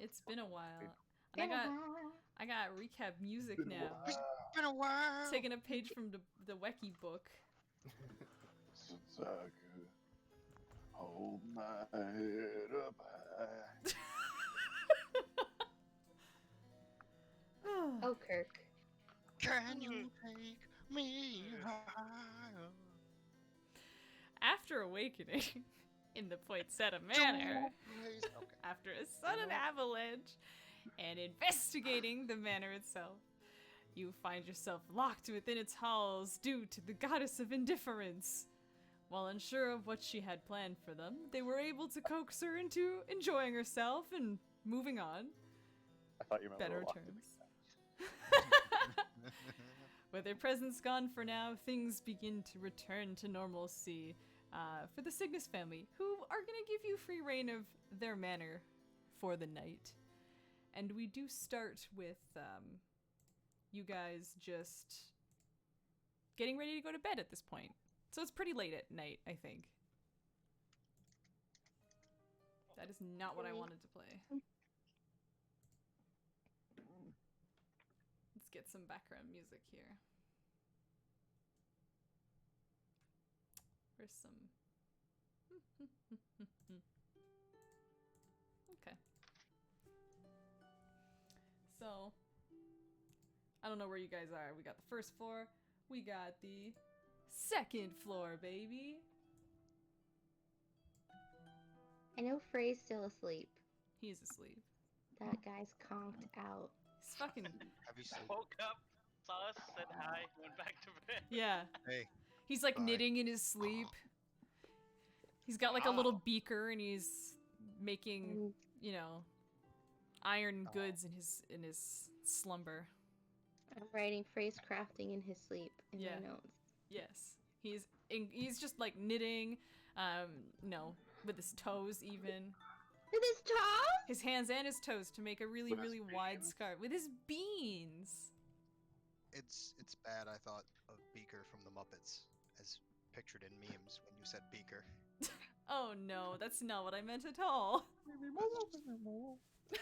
It's been a while. And Been a while. I got recap music now. It's been a while. Taking a page from the Weki book. Since I could hold my head up high. Oh, Kirk. Can you take me higher? After awakening in the Poinsettia Manor, Okay. after a sudden avalanche, and investigating the manor itself, you find yourself locked within its halls due to the goddess of indifference. While unsure of what she had planned for them, they were able to coax her into enjoying herself and moving on. I thought you meant Better we were locked in the terms. With their presence gone for now, things begin to return to normalcy for the Cygnus family, who are going to give you free reign of their manor for the night. And we do start with you guys just getting ready to go to bed at this point. So it's pretty late at night, I think. That is not what I wanted to play. Let's get some background music here. Where's some... Okay. So, I don't know where you guys are. We got the first floor. We got the second floor, baby. I know Frey's still asleep. He's asleep. That guy's conked out. He's fucking... Have you seen? Woke up, saw us, said hi, went back to bed. Yeah. Hey. He's like Bye. knitting in his sleep. He's got like a little beaker and he's making, you know, iron goods in his slumber. I'm writing Frey's crafting in his sleep in Yeah. my notes. Yes. He's just like knitting, no, with his toes even. With his toes? His hands and his toes to make a really, With his really wide beans. scarf. With his beans! It's bad. I thought of Beaker from the Muppets as pictured in memes when you said Beaker. Oh no, that's not what I meant at all.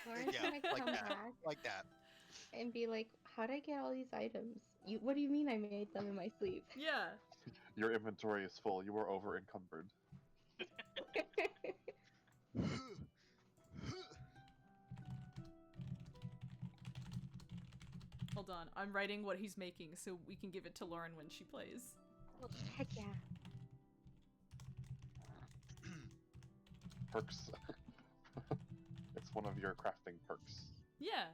Lauren's Yeah, gonna like come that. back Like that. and be like, how'd I get all these items? What do you mean I made them in my sleep? Yeah. Your inventory is full. You were over encumbered. Hold on, I'm writing what he's making so we can give it to Lauren when she plays. Heck yeah. Perks. It's one of your crafting perks. Yeah.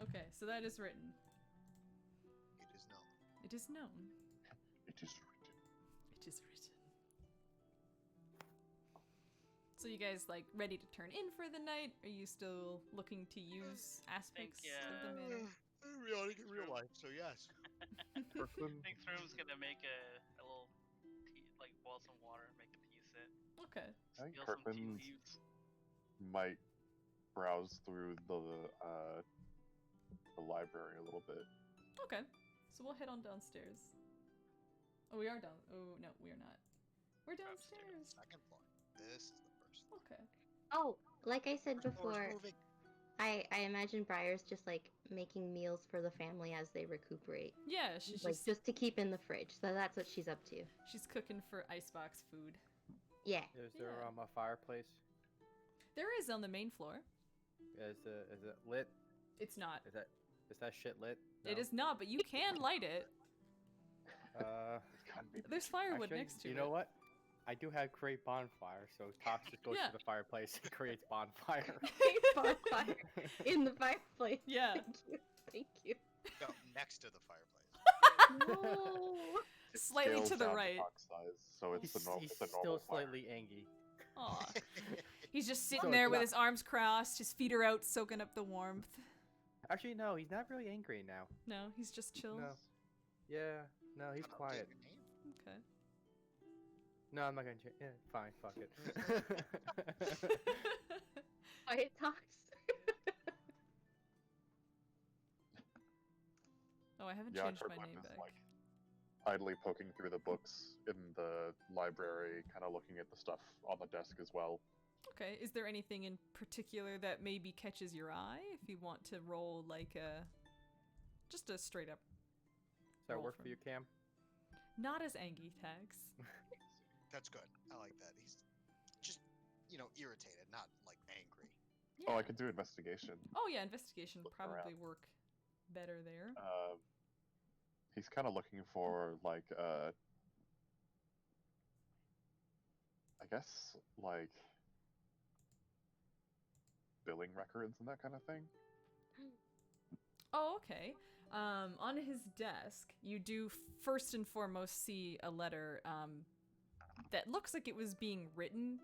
Okay, so that is written. It is known. It is known. It is written. It is written. So you guys like ready to turn in for the night? Are you still looking to use aspects of the manor? Reality in real life, so yes. Kirkland, I think Throom's gonna make a little tea, like boil some water, make a tea set. Okay. I think Steal some tea Kirkland's leaves. might browse through the library a little bit. Okay. So we'll head on downstairs. Oh, we are down. Oh no, we are not. We're downstairs. Second floor. This is the first floor. Okay. Oh, like I said First floor is before, moving. I imagine Briar's just like making meals for the family as they recuperate. Yeah, she's Like just to keep in the fridge. So that's what she's up to. she's cooking for icebox food. Yeah. Is there Yeah. a fireplace? There is on the main floor. Is it lit? It's not. Is that shit lit? It No. is not, but you can light it. It can be. There's firewood Actually, next to it. you know what? I do have create bonfire, so Tox just goes Yeah. to the fireplace and creates bonfire. Bonfire in the fireplace. Yeah. Thank you. Thank you. No, next to the fireplace. No. It Slightly scales to the down right. box size, so it's He's, the normal. he's It's a still normal fire. slightly angry. Aw. He's just sitting So there it's with not- his arms crossed, his feet are out, soaking up the warmth. Actually, no, he's not really angry now. No, he's just chill. No. Yeah, no, he's quiet. Okay. No, I'm not gonna change. Yeah, fine, fuck it. Quiet talks. Oh, I haven't Yeah, changed my Kirkland name is back. like idly poking through the books in the library, kind of looking at the stuff on the desk as well. Okay. Is there anything in particular that maybe catches your eye if you want to roll like just a straight up? Does that roll work from- for you, Cam? Not as Angie tags. That's good. I like that. He's just, irritated, not like angry. Yeah. Oh, I could do investigation. Oh yeah, investigation would Look around. probably work better there. He's kind of looking for like I guess like billing records and that kind of thing. Oh, okay. On his desk, you do first and foremost see a letter that looks like it was being written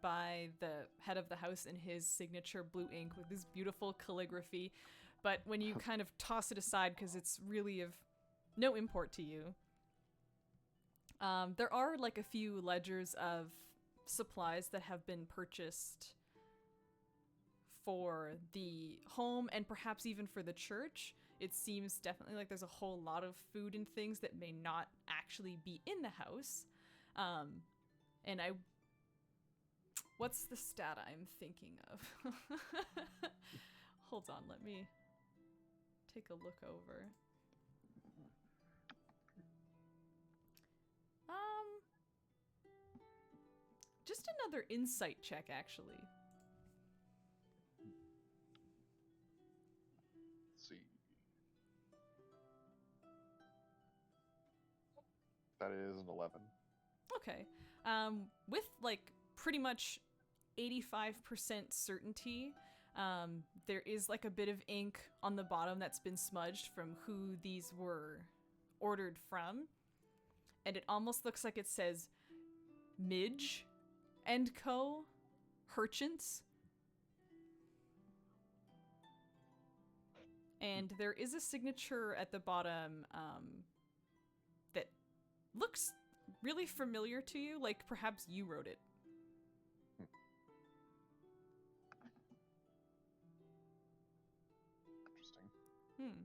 by the head of the house in his signature blue ink with this beautiful calligraphy. But when you kind of toss it aside because it's really of no import to you, there are like a few ledgers of supplies that have been purchased for the home and perhaps even for the church. It seems definitely like there's a whole lot of food and things that may not actually be in the house. And what's the stat I'm thinking of? Hold on, let me take a look over. Just another insight check, actually. Let's see. That is an 11. Okay. With like pretty much 85% certainty, there is like a bit of ink on the bottom that's been smudged from who these were ordered from. And it almost looks like it says Midge and Co. Herchants. And there is a signature at the bottom that looks really familiar to you, like perhaps you wrote it. Interesting.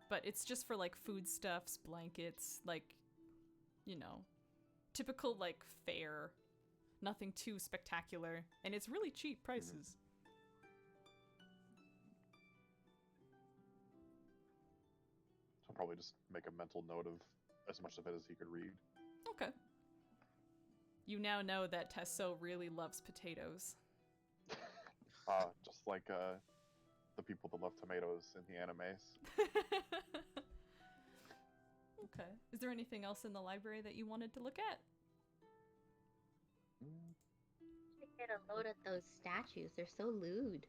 But it's just for like foodstuffs, blankets, like, typical like fare. Nothing too spectacular. And it's really cheap prices. I'll probably just make a mental note of as much of it as he could read. Okay. You now know that Tesso really loves potatoes. Just like the people that love tomatoes in the animes. Okay. Is there anything else in the library that you wanted to look at? Get a load at those statues. They're so lewd.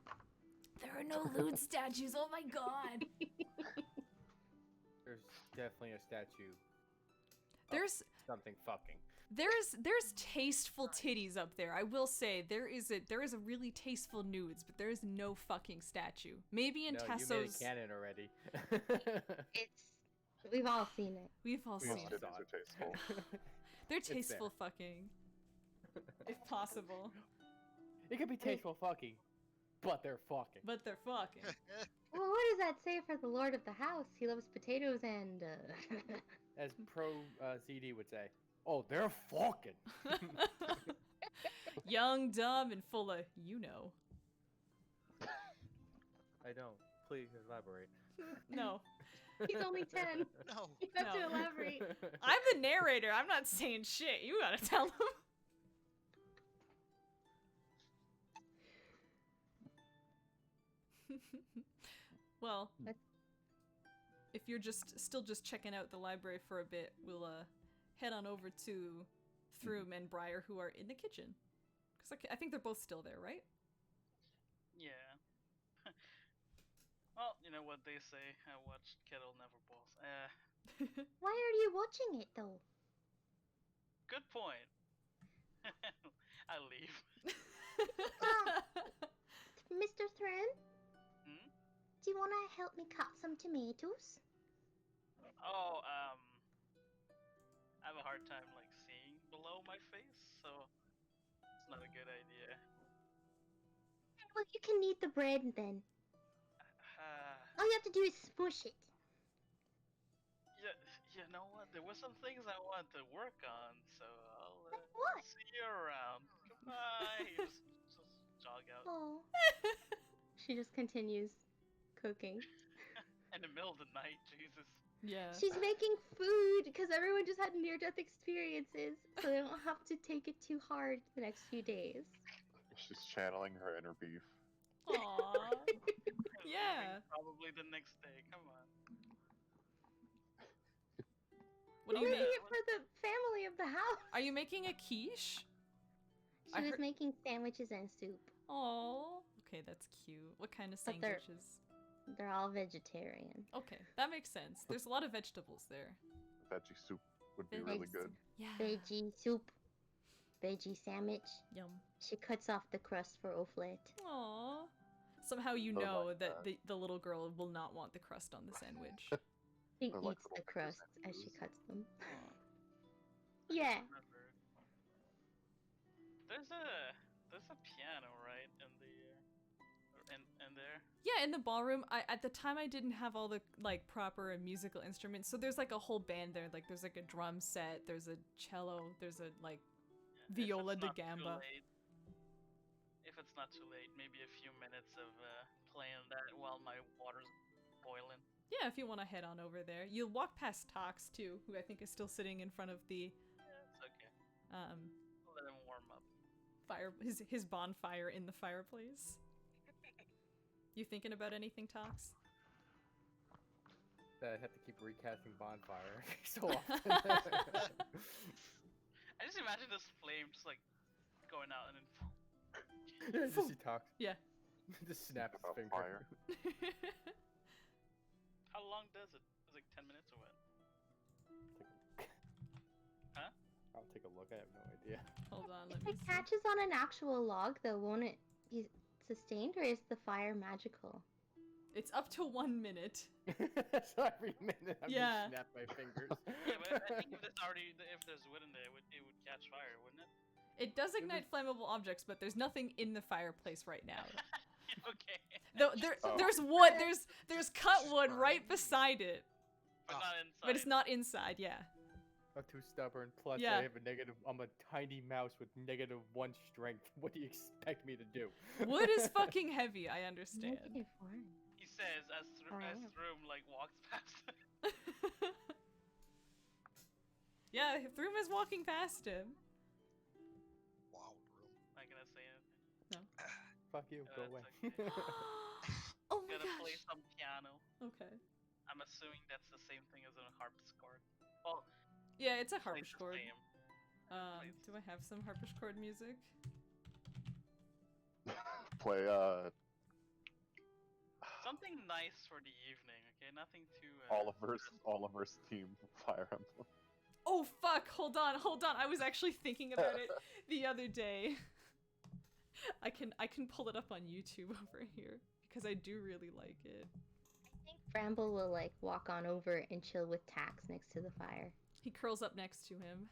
There are no lewd statues. Oh my god. There's definitely a statue. There's Something fucking. there's tasteful titties up there. I will say there is a really tasteful nudes, but there is no fucking statue. Maybe in No, you made Tesso's. it canon already. We've all seen it. We've all These seen titties it. are tasteful. They're It's there. tasteful fucking, if possible. It could be tasteful fucking, but they're fucking. But they're fucking. Well, what does that say for the Lord of the House? He loves potatoes and. As pro CD would say, oh, they're fucking. Young, dumb, and full of I don't. Please elaborate. No. He's only 10. No. You have to No. elaborate. I'm the narrator. I'm not saying shit. You gotta tell him. Well, if you're still just checking out the library for a bit, we'll head on over to Throom and Briar, who are in the kitchen. Because I think they're both still there, right? Yeah. Well, you know what they say. I watched Kettle Never Boils. Why are you watching it though? Good point. I leave. Mr. Thren, Hmm? do you want to help me cut some tomatoes? Oh, I have a hard time like seeing below my face, so it's not a good idea. Well, you can knead the bread then. All you have to do is smush it. you know what? There were some things I wanted to work on, so I'll What? see you around. Goodbye. You just jog out Oh. She just continues cooking. in the middle of the night. Jesus. Yeah. She's making food because everyone just had near-death experiences, so they don't have to take it too hard the next few days. She's channeling her inner beef. Aww. And Yeah. leaving probably the next day. Come on. What are you Making making? it for the family of the house. Are you making a quiche? I She was heard- making sandwiches and soup. Oh. Okay, that's cute. What kind of But they're- sandwiches? They're all vegetarian. Okay, that makes sense. There's a lot of vegetables there. Veggie soup would be Veggie really soup. good. Yeah. Veggie soup. Veggie sandwich. Yum. She cuts off the crust for omelette. Aww. Somehow you I know like that that. the little girl will not want the crust on the sandwich. She They're like eats little the finger crusts as she sandwiches. cuts them. Aw. Yeah. Remember. There's a piano, right, in there. Yeah, in the ballroom, at the time I didn't have all the like proper musical instruments, so there's like a whole band there. Like there's like a drum set, there's a cello, there's a like viola If da it's not too gamba. late- If it's not too late, maybe a few minutes of playing that while my water's boiling. Yeah, if you want to head on over there, you'll walk past Tox too, who I think is still sitting in front of the Yeah, it's okay. um Let him warm up. fire, his bonfire in the fireplace. You thinking about anything, Tox? That I have to keep recasting Bonfire so often. I just imagine this flame just like going out and then. Just he talks. Yeah. Just snap his About finger. fire. How long does it? It's like 10 minutes or what? Huh? I'll take a look. I have no idea. Hold on, let If me it see. catches on an actual log, though, won't it be sustained, or is the fire magical? It's up to 1 minute. So every minute I'm Yeah. just snap my fingers. Yeah, but I think if there's wood in there, it would catch fire, wouldn't it? It does ignite flammable objects, but there's nothing in the fireplace right now. Okay. Though Oh. there's wood, there's cut wood right beside it, But not inside. but it's not inside. Yeah. I'm too stubborn. Plus, Yeah. I have a negative. I'm a tiny mouse with -1 strength. What do you expect me to do? Wood is fucking heavy. I understand. -1. He says as Alright. Throom like walks past. Yeah, Throom is walking past him. Wow, room. Not gonna say anything. Fuck you. Go away. That's okay. Oh my Gonna play gosh. some piano. Okay. I'm assuming that's the same thing as a harpsichord. Well, Yeah, it's a plays the harpsichord. same. plays- Do I have some harpsichord music? Play Something nice for the evening, okay? Nothing too. Oliver's team Fire Emblem. Oh fuck! Hold on. I was actually thinking about it the other day. I can pull it up on YouTube over here because I do really like it. I think Bramble will like walk on over and chill with Tax next to the fire. He curls up next to him.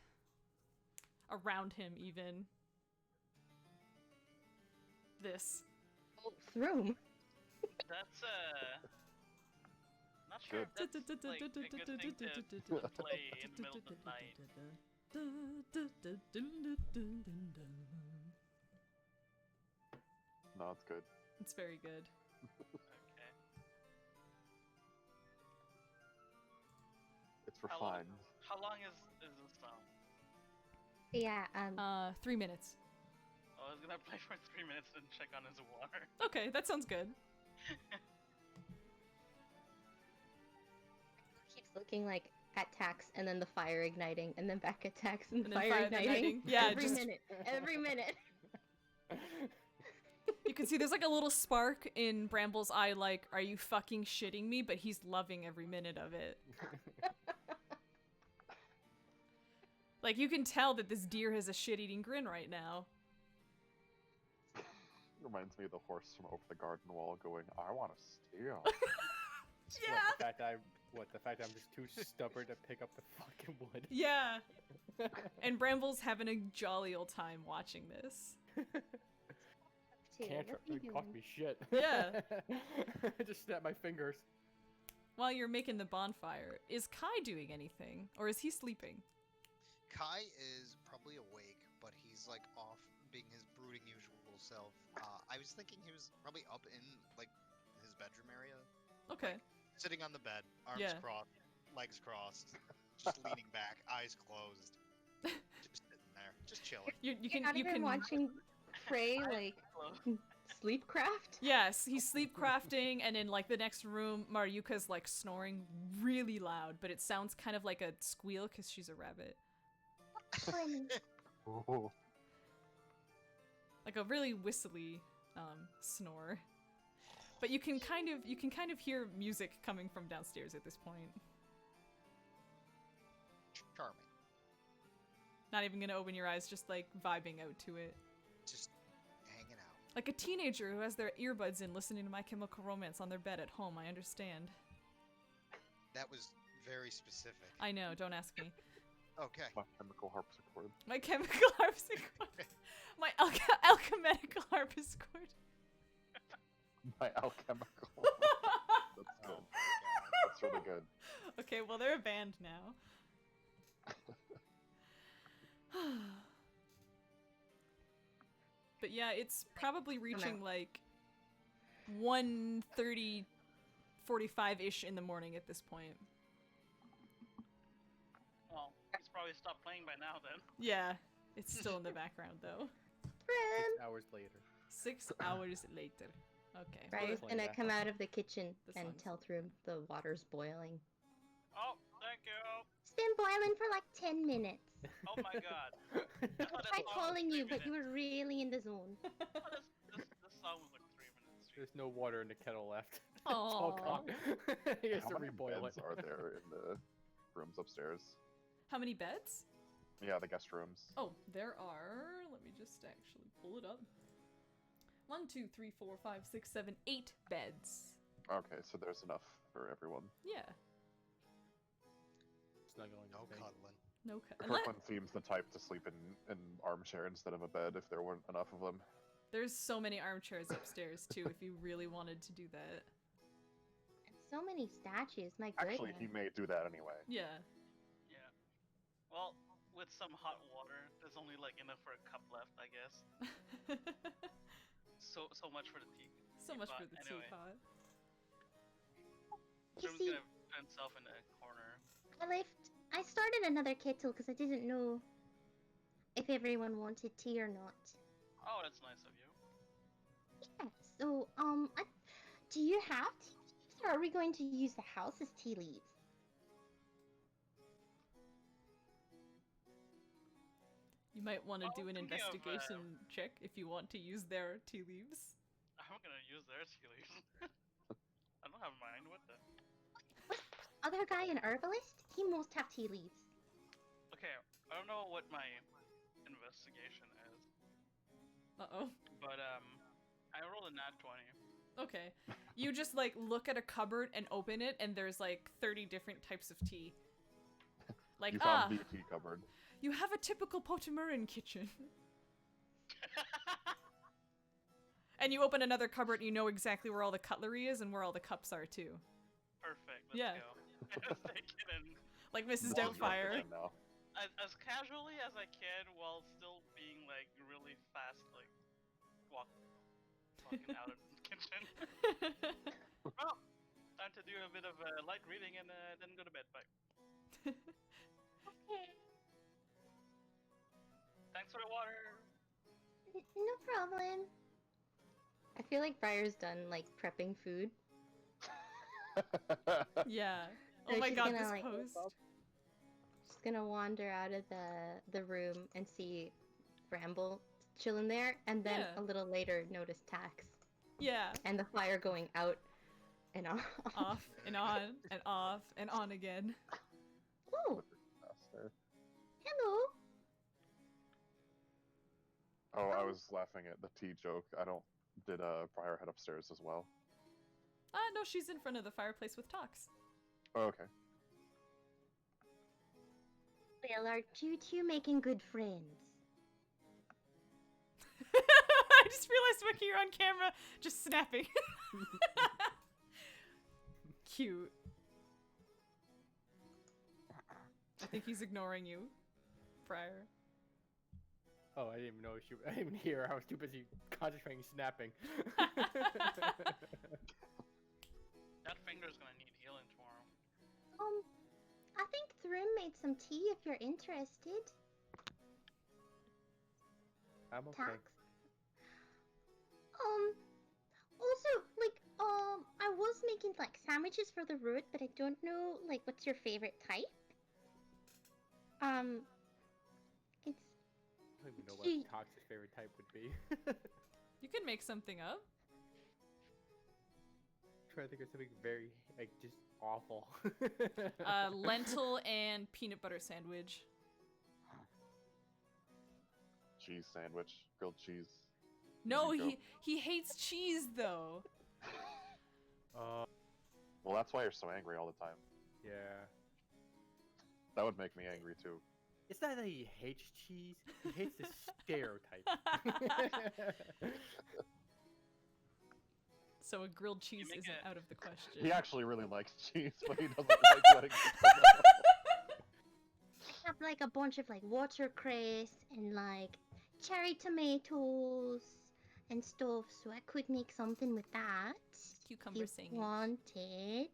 Around him, even. This. Oh, Throom. That's not sure if that's like a good thing to play in the middle of the night. No, it's good. It's very good. Okay. It's How long- refined. How long is this song? Yeah, 3 minutes. Oh, I was gonna play for 3 minutes and check on his water. Okay, that sounds good. keeps looking like at Tax and then the fire igniting and then back at Tax and, And the then fire fire igniting. igniting. Yeah, every just- minute. Every minute. You can see there's like a little spark in Bramble's eye, like, are you fucking shitting me? But he's loving every minute of it. Like, you can tell that this deer has a shit-eating grin right now. Reminds me of the horse from over the garden wall going, I want to steal. Yeah! The fact I'm just too stubborn to pick up the fucking wood. Yeah! And Bramble's having a jolly old time watching this. Too. Can't What are you cost doing? me shit. Yeah. I just snap my fingers. while you're making the bonfire, is Kai doing anything? Or is he sleeping? Kai is probably awake, but he's like off being his brooding usual self. I was thinking he was probably up in like his bedroom area, Okay. sitting on the bed, arms Yeah. crossed, legs crossed, just leaning back, eyes closed, just sitting there, just chilling. You You're can not even watching Frey like sleep craft. Yes, he's sleep crafting, and in like the next room, Maryuka's like snoring really loud, but it sounds kind of like a squeal because she's a rabbit, Oh, like a really whistly snore. But you can kind of hear music coming from downstairs at this point. Charming. Not even gonna open your eyes, just like vibing out to it. Just hanging out. Like a teenager who has their earbuds in listening to My Chemical Romance on their bed at home, I understand. That was very specific. I know, don't ask me. Okay. my chemical harpsichord. My chemical harpsichord. My alchemical harpsichord. My alchemical. That's Oh good. my god. That's really good. Okay, well they're a band now. But yeah, it's probably reaching like 1:30, 45-ish in the morning at this point. Well, he's probably stopped playing by now then. Yeah, it's still in the background though. Friend. 6 hours later. 6 hours later. Okay. Briar's Playing gonna that come one. out of the kitchen The and sun's- tell through the water's boiling. Oh, thank you. It's been boiling for like 10 minutes. Oh my god. I tried calling you, but you were really in the zone. This song was like 3 minutes. There's no water in the kettle left. It's all Aw. gone. He has How to many reboil beds it. are there in the rooms upstairs? How many beds? Yeah, the guest rooms. Oh, there are. Let me just actually pull it up. 1, 2, 3, 4, 5, 6, 7, 8 beds. Okay, so there's enough for everyone. Yeah. Snuggling. No in bed. cuddling. No cut. Kirkland seems the type to sleep in an armchair instead of a bed if there weren't enough of them. There's so many armchairs upstairs too if you really wanted to do that. And so many statues, my goodness. Actually, he may do that anyway. Yeah. Yeah. Well, with some hot water, there's only like enough for a cup left, I guess. So much for the tea. So much for Teapot, the anyway. teapot. You Trim's see, gonna put himself in a corner. I started another kettle because I didn't know if everyone wanted tea or not. Oh, that's nice of you. Yeah, so, do you have tea leaves, or are we going to use the house's tea leaves? You might want to Oh, do an thinking of, investigation check if you want to use their tea leaves. I'm gonna use their tea leaves. I don't have mine. What the? Other guy, an herbalist, he must have tea leaves. Okay, I don't know what my investigation is, Uh-oh. but I rolled a nat 20. Okay. You just like look at a cupboard and open it and there's like 30 different types of tea. Like, You found the tea cupboard. you have a typical Potimuran kitchen. And you open another cupboard and you know exactly where all the cutlery is and where all the cups are too. Perfect. Let's Yeah. go. Just take it and Like Mrs. Well, Doubtfire. now. as casually as I can while still being like really fast, like walking out of the kitchen. Well, time to do a bit of light reading and then go to bed. Bye. Okay. Thanks for the water. No problem. I feel like Briar's done, like, prepping food. Yeah. So Oh my she's god, gonna, this like, post. She's gonna wander out of the room and see Bramble chilling there, and then Yeah. a little later notice Tax Yeah. and the fire going out and on. Off and on and off and on again. Oh, Faster. hello. Oh, I was laughing at the tea joke. Did Briar head upstairs as well? No, she's in front of the fireplace with Tox. Oh, okay. Well, are you two making good friends? I just realized Wiki, you're on camera just snapping. Cute. think he's ignoring you, Friar. Oh, I didn't even know I didn't even hear. I was too busy concentrating snapping. That finger's gonna need healing tomorrow. I think Thrim made some tea if you're interested. I'm okay. Tax. Also, like, I was making like sandwiches for the root, but I don't know, like, what's your favorite type? It's I don't even know Gee. what Tox's favorite type would be. You can make something up. Trying to think of something very, like, just awful. Lentil and peanut butter sandwich. Cheese sandwich, grilled cheese. No, Easy go. he hates cheese though. Well, that's why you're so angry all the time. Yeah. That would make me angry too. It's not that he hates cheese, he hates the stereotype. So a grilled cheese make isn't it- out of the question. He actually really likes cheese, but he doesn't like letting people know. I have like a bunch of like watercress and like cherry tomatoes and stuff, so I could make something with that. Cucumber if sandwich. you want it.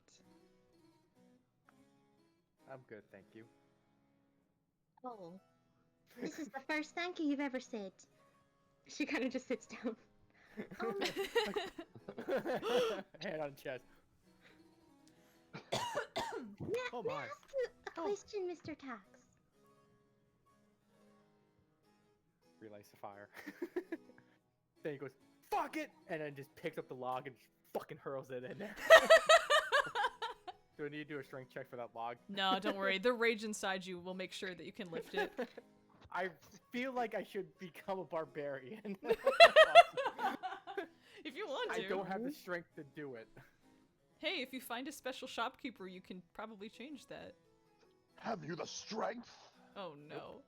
I'm good, thank you. Oh, this is the first thank you you've ever said. She kind of just sits down. Hand on chest. Oh May I my. ask you a question, Mr. Tax? Relights the fire. Then he goes, fuck it! And then just picks up the log and fucking hurls it in there. Do I need to do a strength check for that log? No, don't worry. The rage inside you will make sure that you can lift it. I feel like I should become a barbarian. If you want to. I don't have the strength to do it. Hey, if you find a special shopkeeper, you can probably change that. Have you the strength? Oh no.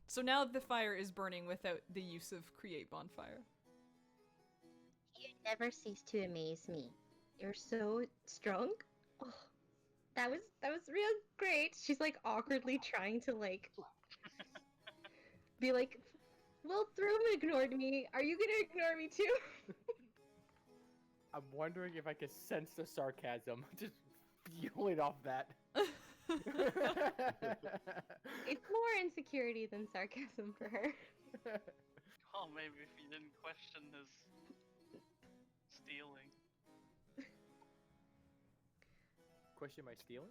So now the fire is burning without the use of create bonfire. You never cease to amaze me. You're so strong. Oh, that was real great. She's like awkwardly trying to like be like, well, Thrum ignored me. Are you gonna ignore me too? I'm wondering if I can sense the sarcasm. Just feel it off that. It's more insecurity than sarcasm for her. Oh, maybe if you didn't question his stealing. Question, am I stealing?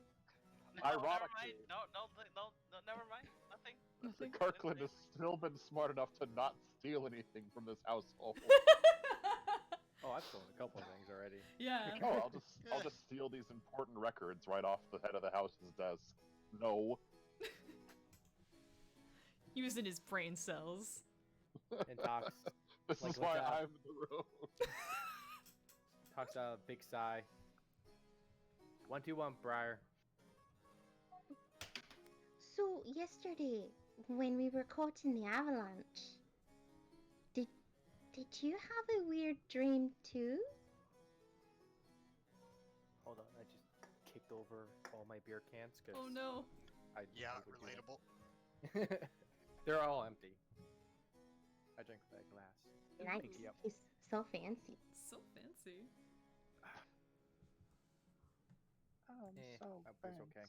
No, never Ironically. mind. No, never mind. Nothing. Kirkland has still been smart enough to not steal anything from this household. Oh, I've stolen a couple of things already. Yeah. Oh, I'll just steal these important records right off the head of the house's desk. No. Using his brain cells. And Tox This Like, is why what's up? I'm the road. talks out a big sigh. 1-2-1, Briar. So yesterday, when we were caught in the avalanche, did you have a weird dream too? Hold on, I just kicked over all my beer cans. Cause Oh no. I Yeah, would do that. relatable. They're all empty. I drank that glass. Nice. Pinky up. He's so fancy. So fancy. I was okay.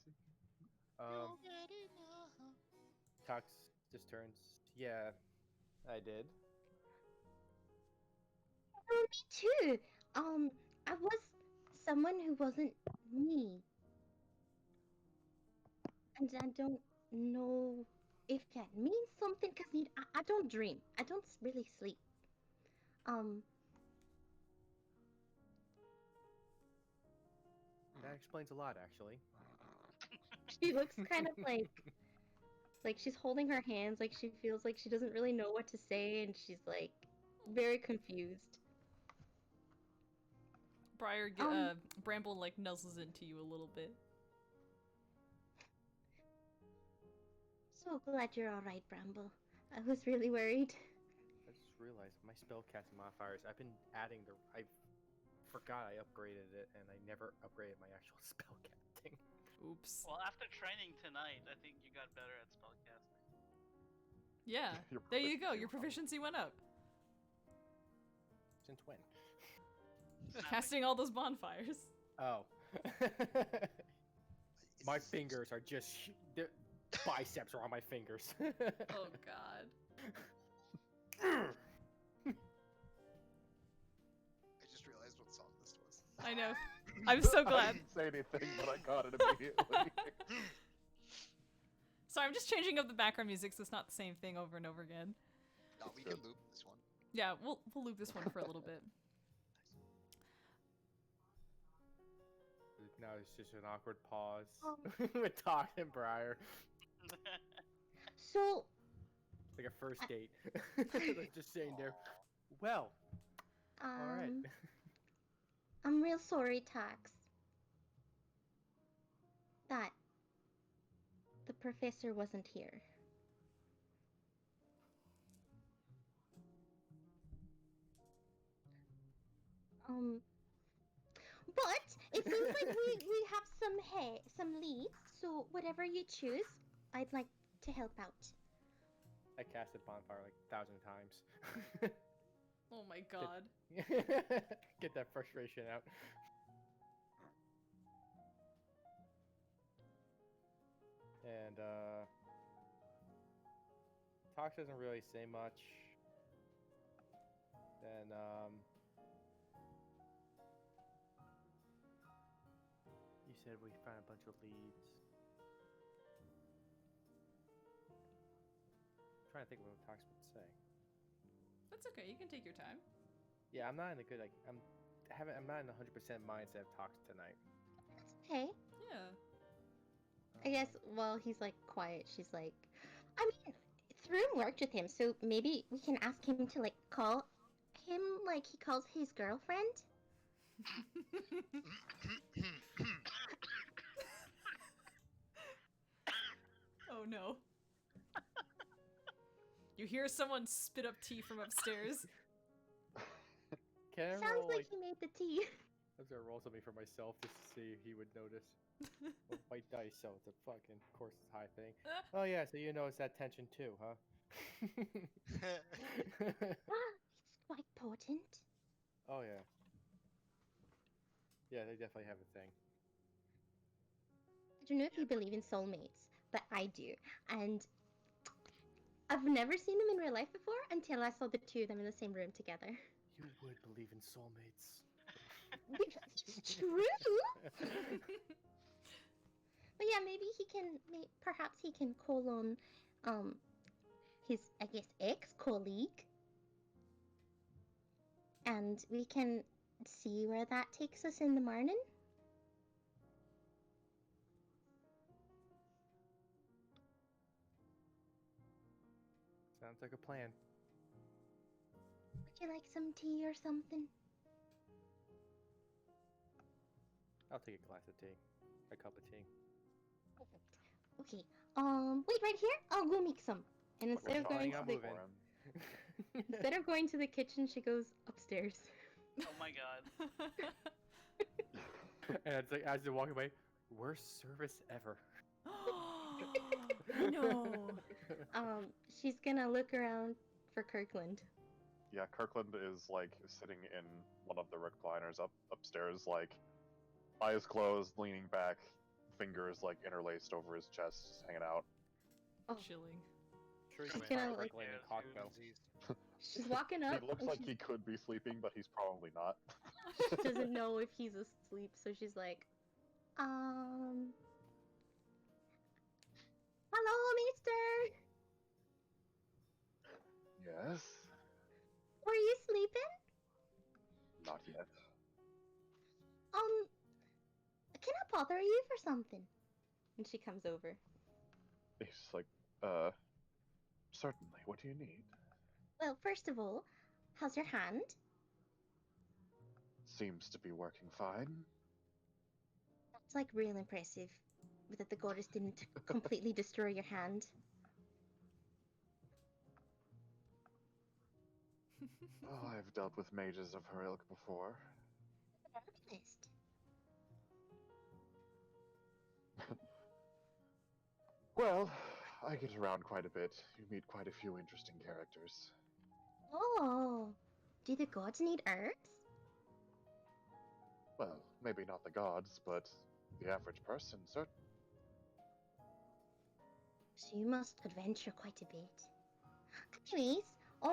Tox just turns. Yeah, I did. Oh, me too. I was someone who wasn't me, and I don't know if that means something because I don't dream. I don't really sleep. That explains a lot, actually. She looks kind of like she's holding her hands, like she feels like she doesn't really know what to say, and she's like very confused. Briar, Um, Bramble like nuzzles into you a little bit. So glad you're all right, Bramble. I was really worried. I just realized my spellcasting modifiers. I've been adding the. I forgot I upgraded it, and I never upgraded my actual spellcasting. Oops. Well, after training tonight, I think you got better at spellcasting. Yeah. Your There you go. proficiency Your went up. proficiency went up. Since when? Casting all those bonfires. Oh. Is My this- fingers are just the biceps are on my fingers. Oh god. I just realized what song this was. I know. I'm so I glad. didn't say anything, but I got it immediately. Sorry, I'm just changing up the background music so it's not the same thing over and over again. No, we Good. can loop this one. Yeah, we'll loop this one for a little bit. Now it's just an awkward pause Oh. with Todd and Briar. So, Like a first date. Like just sitting there. Well, alright. I'm real sorry, Tax, that the professor wasn't here. But it seems like we have some leads, so whatever you choose, I'd like to help out. I casted bonfire like 1,000 times. Oh my god. Get that frustration out. And Tox doesn't really say much. Then you said we found a bunch of leads. I'm trying to think of what Tox would say. That's okay. You can take your time. Yeah, I'm not in a good I'm not in a 100% mindset of Tox tonight. Okay. Yeah. I guess while he's like quiet, she's like, I mean, Throom worked with him, so maybe we can ask him to like call him like he calls his girlfriend. Oh no. You hear someone spit up tea from upstairs. Can I Sounds roll like he made the tea. I was gonna roll something for myself just to see if he would notice. Well, white dice, so it's a fucking, of course, it's high thing. Oh yeah, so you notice that tension too, huh? It's quite potent. Oh yeah. Yeah, they definitely have a thing. I don't know if you believe in soulmates, but I do. And I've never seen them in real life before until I saw the two of them in the same room together. You would believe in soulmates. It's true. But yeah, maybe he can. Perhaps he can call on, his I guess ex-colleague, and we can see where that takes us in the morning. Sounds like a plan. Would you like some tea or something? I'll take a glass of tea. A cup of tea. Perfect. Okay. Wait right here. I'll go make some. And instead of going to I'm the moving. instead of going to the kitchen, she goes upstairs. Oh my god. And it's like as they're walking away, worst service ever. No. She's gonna look around for Kirkland. Yeah, Kirkland is like sitting in one of the recliners upstairs, like eyes closed, leaning back, fingers like interlaced over his chest, just hanging out. Chilling. Sure, you She's can gonna, find like- Kirkland in Yeah, Cocktail. She's walking up. He looks and like she he could be sleeping, but he's probably not. doesn't know if he's asleep, so she's like, hello, mister. Yes. Were you sleeping? Not yet. Can I bother you for something? And she comes over. He's like, certainly. What do you need? Well, first of all, how's your hand? Seems to be working fine. That's like real impressive. That the goddess didn't completely destroy your hand. Oh, I've dealt with mages of her ilk before. Herbalist. Well, I get around quite a bit. You meet quite a few interesting characters. Oh, do the gods need herbs? Well, maybe not the gods, but the average person, certainly. So you must adventure quite a bit. Anyways, I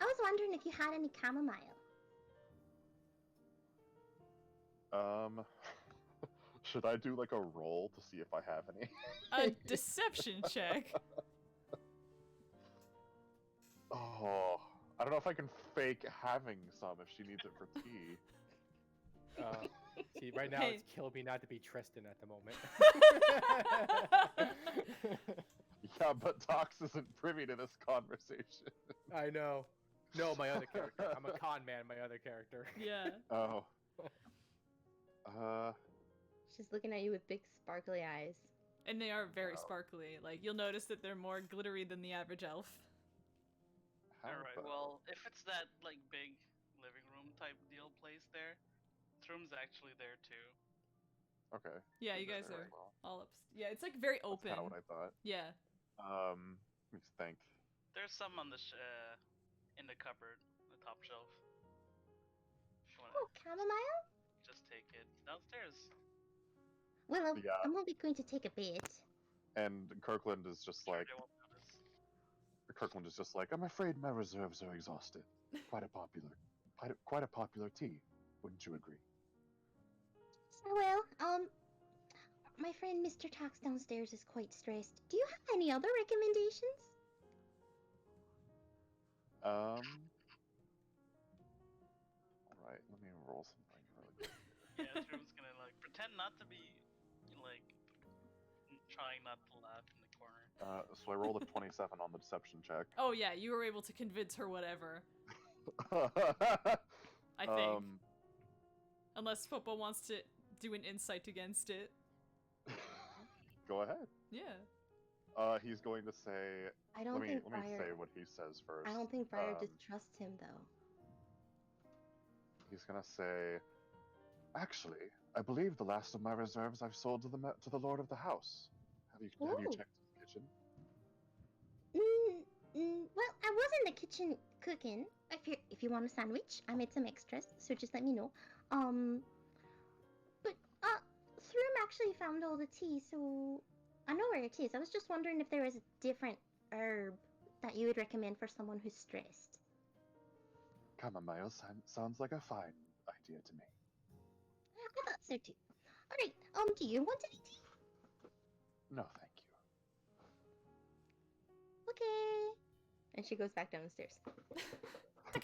was wondering if you had any chamomile. Should I do like a roll to see if I have any? A deception check. Oh, I don't know if I can fake having some if she needs it for tea. See, right now Hey. it's killing me not to be Tristan at the moment. Yeah, but Tox isn't privy to this conversation. I know. No, my other character. I'm a con man, my other character. Yeah. Oh. She's looking at you with big sparkly eyes. And they are very Oh. sparkly. Like, you'll notice that they're more glittery than the average elf. How Alright, about- well, if it's that, like, big living room type deal place there, Throom's actually there too. Okay. Yeah, you Very guys are well. all up. Yeah, it's like very That's open. kind of what I thought. Yeah. Let me think. There's some on the in the cupboard, the top shelf. If you wanna Oh, chamomile? just take it downstairs. Well, Yeah. I'm only going to take a bit. And Kirkland is just Sure, like, they won't notice. I'm afraid my reserves are exhausted. Quite a popular tea. Wouldn't you agree? So, well, my friend Mr. Tax downstairs is quite stressed. Do you have any other recommendations? All right, let me roll something really quick. Yeah, Throom's gonna, like, pretend not to be, like, trying not to laugh in the corner. So I rolled a 27 on the deception check. Oh, yeah, you were able to convince her whatever. I think. Unless Popo wants to do an insight against it. Go ahead. Yeah. He's going to say. I don't Let me think say Briar. what he says first. I don't think Briar Um, distrusts him though. He's gonna say, actually, I believe the last of my reserves I've sold to the lord of the house. Have you Ooh. checked his kitchen? Well, I was in the kitchen cooking. If you want a sandwich, I made some extras, so just let me know. But Thrum actually found all the tea, so I know where it is. I was just wondering if there is a different herb that you would recommend for someone who's stressed. Chamomile sounds like a fine idea to me. I thought so too. All right. Do you want any tea? No, thank you. Okay. And she goes back downstairs. He's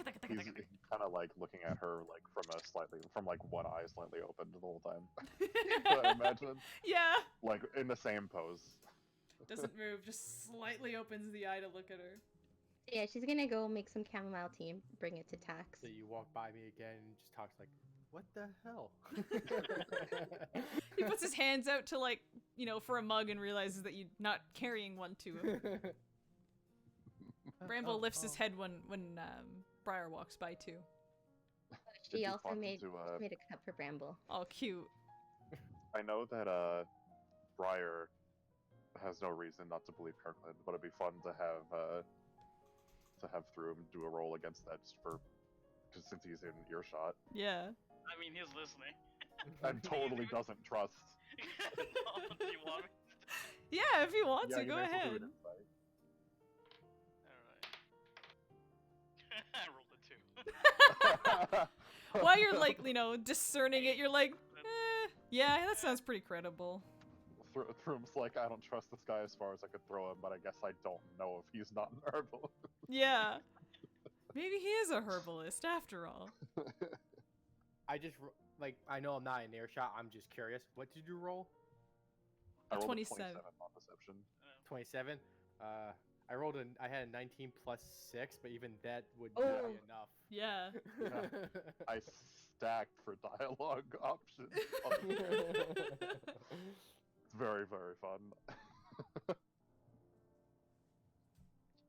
kind of like looking at her like from one eye slightly open the whole time. I imagine, Yeah. like in the same pose. Doesn't move, just slightly opens the eye to look at her. Yeah, she's gonna go make some chamomile tea and bring it to Tax. So you walk by me again and just talks like, what the hell? He puts his hands out to, like, for a mug and realizes that you're not carrying one to him. Bramble lifts his head when Briar walks by too. She Did you also talk made to, a cup for Bramble. All cute. I know that Briar has no reason not to believe Kirkland, but it'd be fun to have Throom do a roll against that just since he's in earshot Yeah. I mean, he's listening. and totally doesn't trust. No, do you want me? Yeah, if you want to, you go may as well do ahead. an insight. Alright. I rolled a 2. While you're, like, discerning it, you're like, yeah, that sounds pretty credible. Throom's like, I don't trust this guy as far as I could throw him, but I guess I don't know if he's not an herbalist. Yeah. Maybe he is a herbalist after all. I just, I know I'm not in earshot, I'm just curious. What did you roll? I rolled a 27. 27 on deception. 27? I had a 19 plus 6, but even that would not Oh. be enough. Yeah. I stacked for dialogue options. It's very, very fun.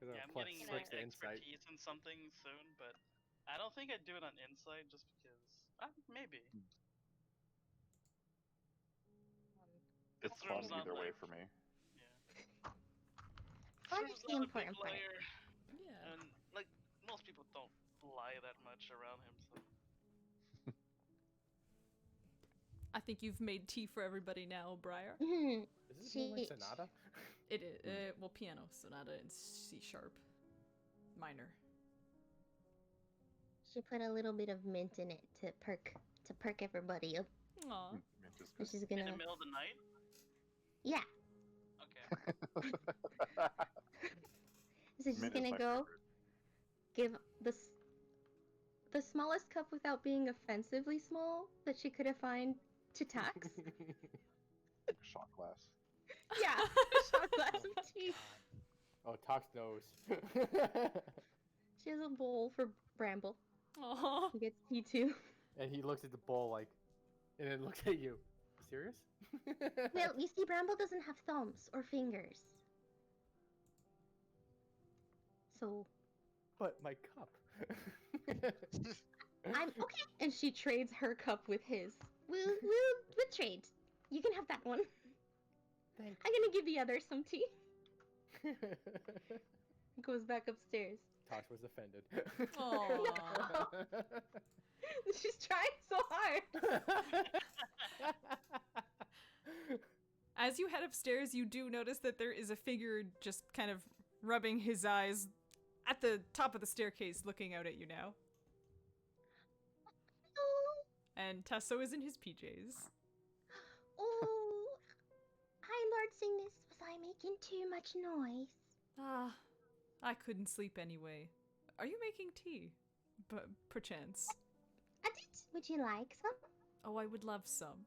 Yeah, I'm Plus getting 6 like to insight. expertise in something soon, but I don't think I'd do it on insight just because. Maybe. It's Throom's fun not either way like- for me. Yeah. Fun Truth's is the not a big important part. liar, Yeah. and like most people don't lie that much around him. So I think you've made tea for everybody now, Briar. Mhm. Is this more like She- Sonata? It is, well, piano sonata in C sharp minor. She put a little bit of mint in it to perk everybody up. Aw. Mint is So good. she's in gonna, the middle of the night. yeah. Okay. So she's Mint is gonna my go favorite. give the smallest cup without being offensively small that she could have found to Tax. Shot glass. Yeah, a shot glass of tea. Oh, Tox knows. She has a bowl for Bramble. Aw. He gets tea too. And he looks at the bowl like, and then looks at you. You serious? Well, you see, Bramble doesn't have thumbs or fingers. So But my cup. I'm okay. And she trades her cup with his. We'll trade. You can have that one. Thanks. I'm gonna give the other some tea. Goes back upstairs. Tosh was offended. Aw. She's trying so hard. As you head upstairs, you do notice that there is a figure just kind of rubbing his eyes at the top of the staircase, looking out at you now. And Tasso is in his PJs. Oh, hi, Lord Cygnus. Was I making too much noise? Ah, I couldn't sleep anyway. Are you making tea? But perchance. I did. Would you like some? Oh, I would love some.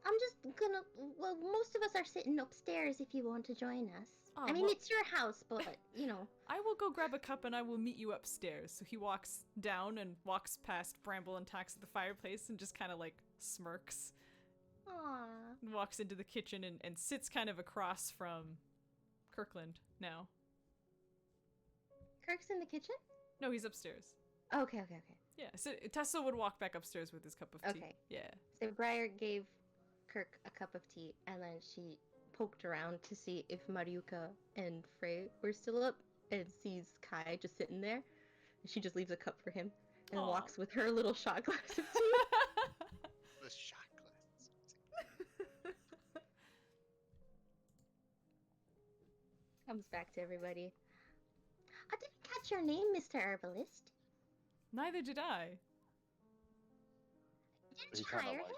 I'm just gonna. Well, most of us are sitting upstairs if you want to join us. Oh, I mean, well- it's your house, but, you know. I will go grab a cup and I will meet you upstairs. So he walks down and walks past Bramble and Tax at the fireplace and just kind of like smirks. Aww. And walks into the kitchen and sits kind of across from Kirkland now. Kirk's in the kitchen? No, he's upstairs. Okay. Yeah, so Tessa would walk back upstairs with his cup of tea. Okay. Yeah. So Briar gave Kirk a cup of tea, and then she poked around to see if Mariuka and Frey were still up, and sees Kai just sitting there. And she just leaves a cup for him, and Aw. walks with her little shot glass of tea. The shot glass. Comes back to everybody. I didn't catch your name, Mr. Herbalist. Neither did I. Didn't He you kind hire of him?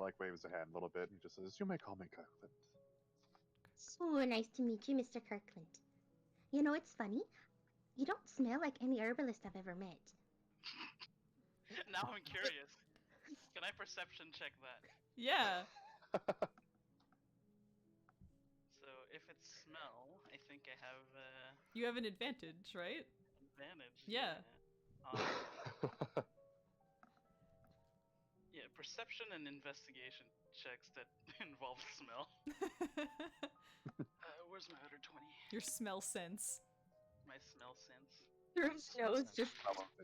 like waves a hand a little bit and just says, "You may call me Kirkland." Oh, nice to meet you, Mr. Kirkland. You know, it's funny. You don't smell like any herbalist I've ever met. Now I'm curious. Can I perception check that? Yeah. So if it's smell, I think I have You have an advantage, right? advantage. Yeah. Yeah, perception and investigation checks that involve smell. Where's my other 20? Your smell sense. My smell sense. Your nose just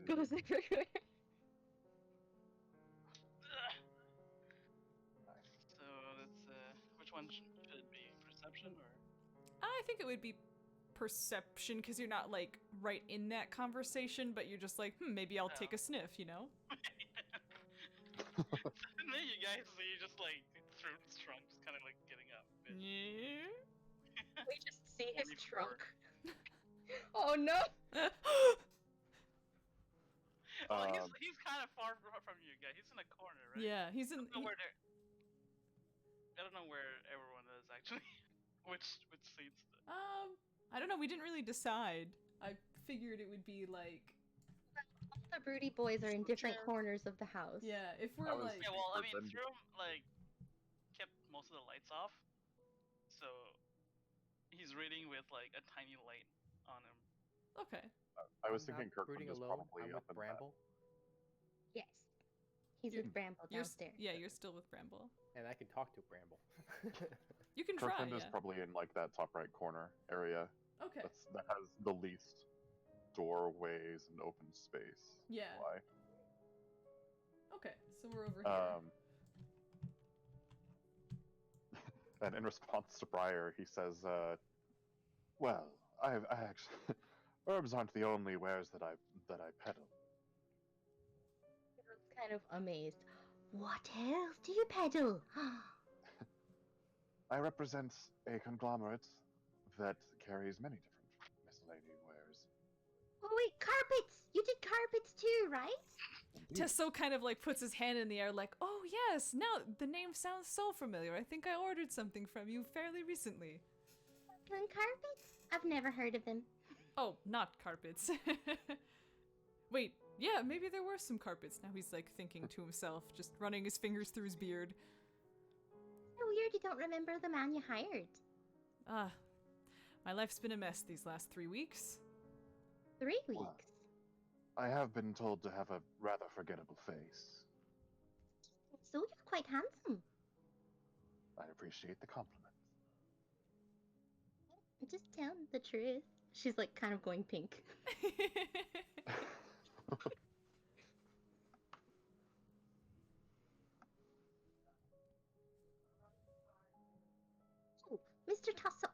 goes everywhere. Ugh. So that's which one should it be? Perception or? I think it would be perception because you're not like right in that conversation, but you're just like, maybe I'll take a sniff, you know? And then you guys see just like throat strong, just kind of like getting up. Yeah. We just see his 24. trunk. Oh no! Well, he's kind of far from you guys. He's in a corner, right? Yeah, he's in. I don't know where they're. I don't know where everyone is actually. which seats? I don't know. We didn't really decide. I figured it would be like, All the broody boys are in different corners of the house. yeah, if we're I was- like, Yeah, well, I mean, Then- Thrum like kept most of the lights off, so he's reading with like a tiny light on him. okay, I was I'm thinking not Kirkland brooding is alone. probably I'm up with in that. Bramble, Yes. He's You're- with Bramble you're downstairs. yeah, you're still with Bramble. and I can talk to Bramble. You can try. Kirkland is Yeah. probably in like that top right corner area. Okay. That has the least doorways and open space. Yeah. Why? Okay. So we're over here. And in response to Briar, he says, "Well, I actually herbs aren't the only wares that I peddle. He's kind of amazed. What else do you peddle? I represent a conglomerate that carries many different miscellaneous wares." Oh wait, carpets! You did carpets too, right? Indeed. Tesso kind of like puts his hand in the air like, oh yes, now the name sounds so familiar. I think I ordered something from you fairly recently. Porcelain carpets? I've never heard of them. Oh, not carpets. Wait, yeah, maybe there were some carpets. Now he's like thinking to himself, just running his fingers through his beard. So weird you don't remember the man you hired. Ah, my life's been a mess these last 3 weeks. 3 weeks. Wow. I have been told to have a rather forgettable face. So you're quite handsome. I appreciate the compliment. Just tell him the truth. She's like kind of going pink. So, Mr. Tasso,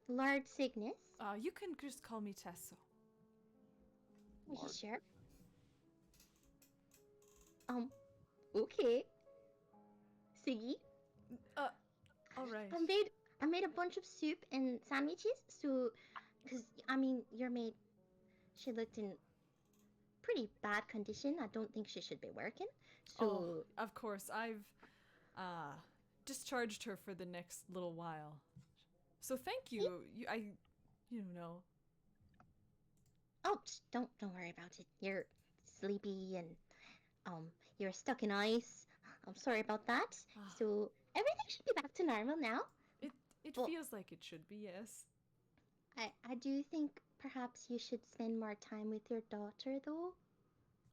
Lord Cygnus. You can just call me Tesso. Are you Lord. sure? Okay. Siggy, Alright. I made a bunch of soup and sandwiches, so, because, your maid, she looked in pretty bad condition. I don't think she should be working, so... Oh, of course, I've, discharged her for the next little while. So thank you. You know. Oh, don't worry about it. You're sleepy and, you're stuck in ice. I'm sorry about that. Ah. So, everything should be back to normal now. It Well- feels like it should be, yes. I do think perhaps you should spend more time with your daughter, though.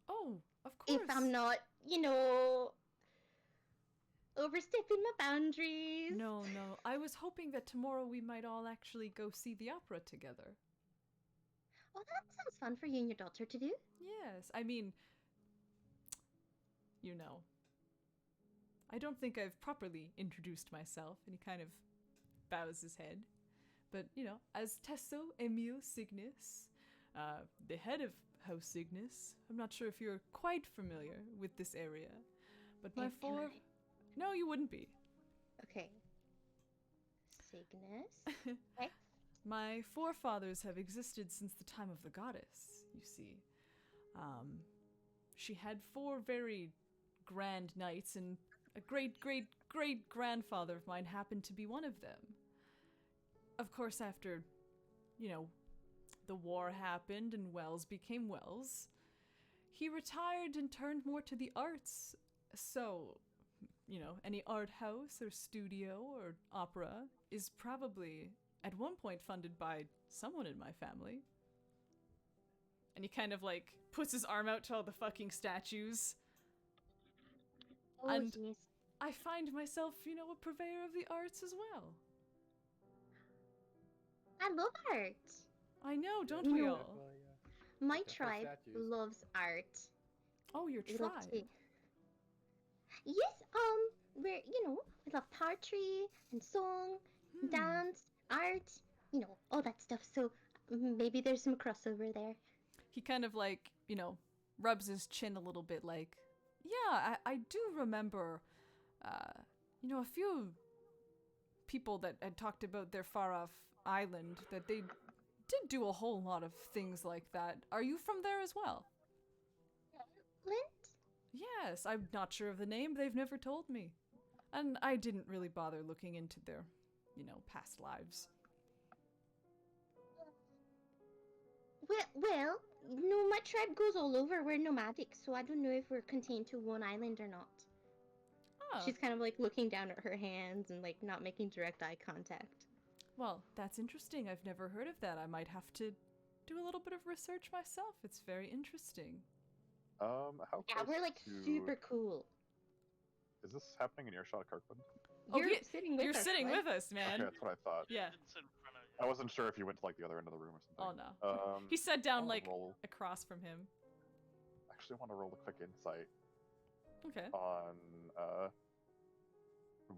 Oh, of course. If I'm not, overstepping my boundaries. No. I was hoping that tomorrow we might all actually go see the opera together. Oh, that sounds fun for you and your daughter to do. Yes, I don't think I've properly introduced myself, and he kind of bows his head. But, as Tesso Emil Cygnus, the head of House Cygnus, I'm not sure if you're quite familiar with this area, but my Am I? No, you wouldn't be. Okay. Cygnus. Okay. My forefathers have existed since the time of the goddess, you see. She had 4 very grand knights, and a great-great-great-grandfather of mine happened to be one of them. Of course, after, the war happened and Wells became Wells, he retired and turned more to the arts. So, any art house or studio or opera is probably at one point funded by someone in my family. And he kind of like puts his arm out to all the fucking statues. Oh, And- yes. I find myself, a purveyor of the arts as well. I love art. I know, don't You we know- all? My Like the whole tribe statues. loves art. Oh, your We love tribe. to. Yes, we love poetry and song, Hmm. dance, art, all that stuff. So maybe there's some crossover there. He kind of like, rubs his chin a little bit like, yeah, I do remember, a few people that had talked about their far off island, that they did do a whole lot of things like that. Are you from there as well? Clint? Yes, I'm not sure of the name. They've never told me. And I didn't really bother looking into their, past lives. Well, no, my tribe goes all over. We're nomadic, so I don't know if we're contained to one island or not. Oh, She's kind of like looking down at her hands and like not making direct eye contact. well, that's interesting. I've never heard of that. I might have to do a little bit of research myself. It's very interesting. How Yeah, close we're like to... super cool. Is this happening in earshot, Kirkland? Oh, You're yeah, sitting with You're us. sitting Clint. with us, man. Okay, that's what I thought. Yeah. It's in front of you. I wasn't sure if you went to like the other end of the room or Oh something. no. He sat down I wanna like roll. across from him. Actually, want to roll a quick insight Okay. on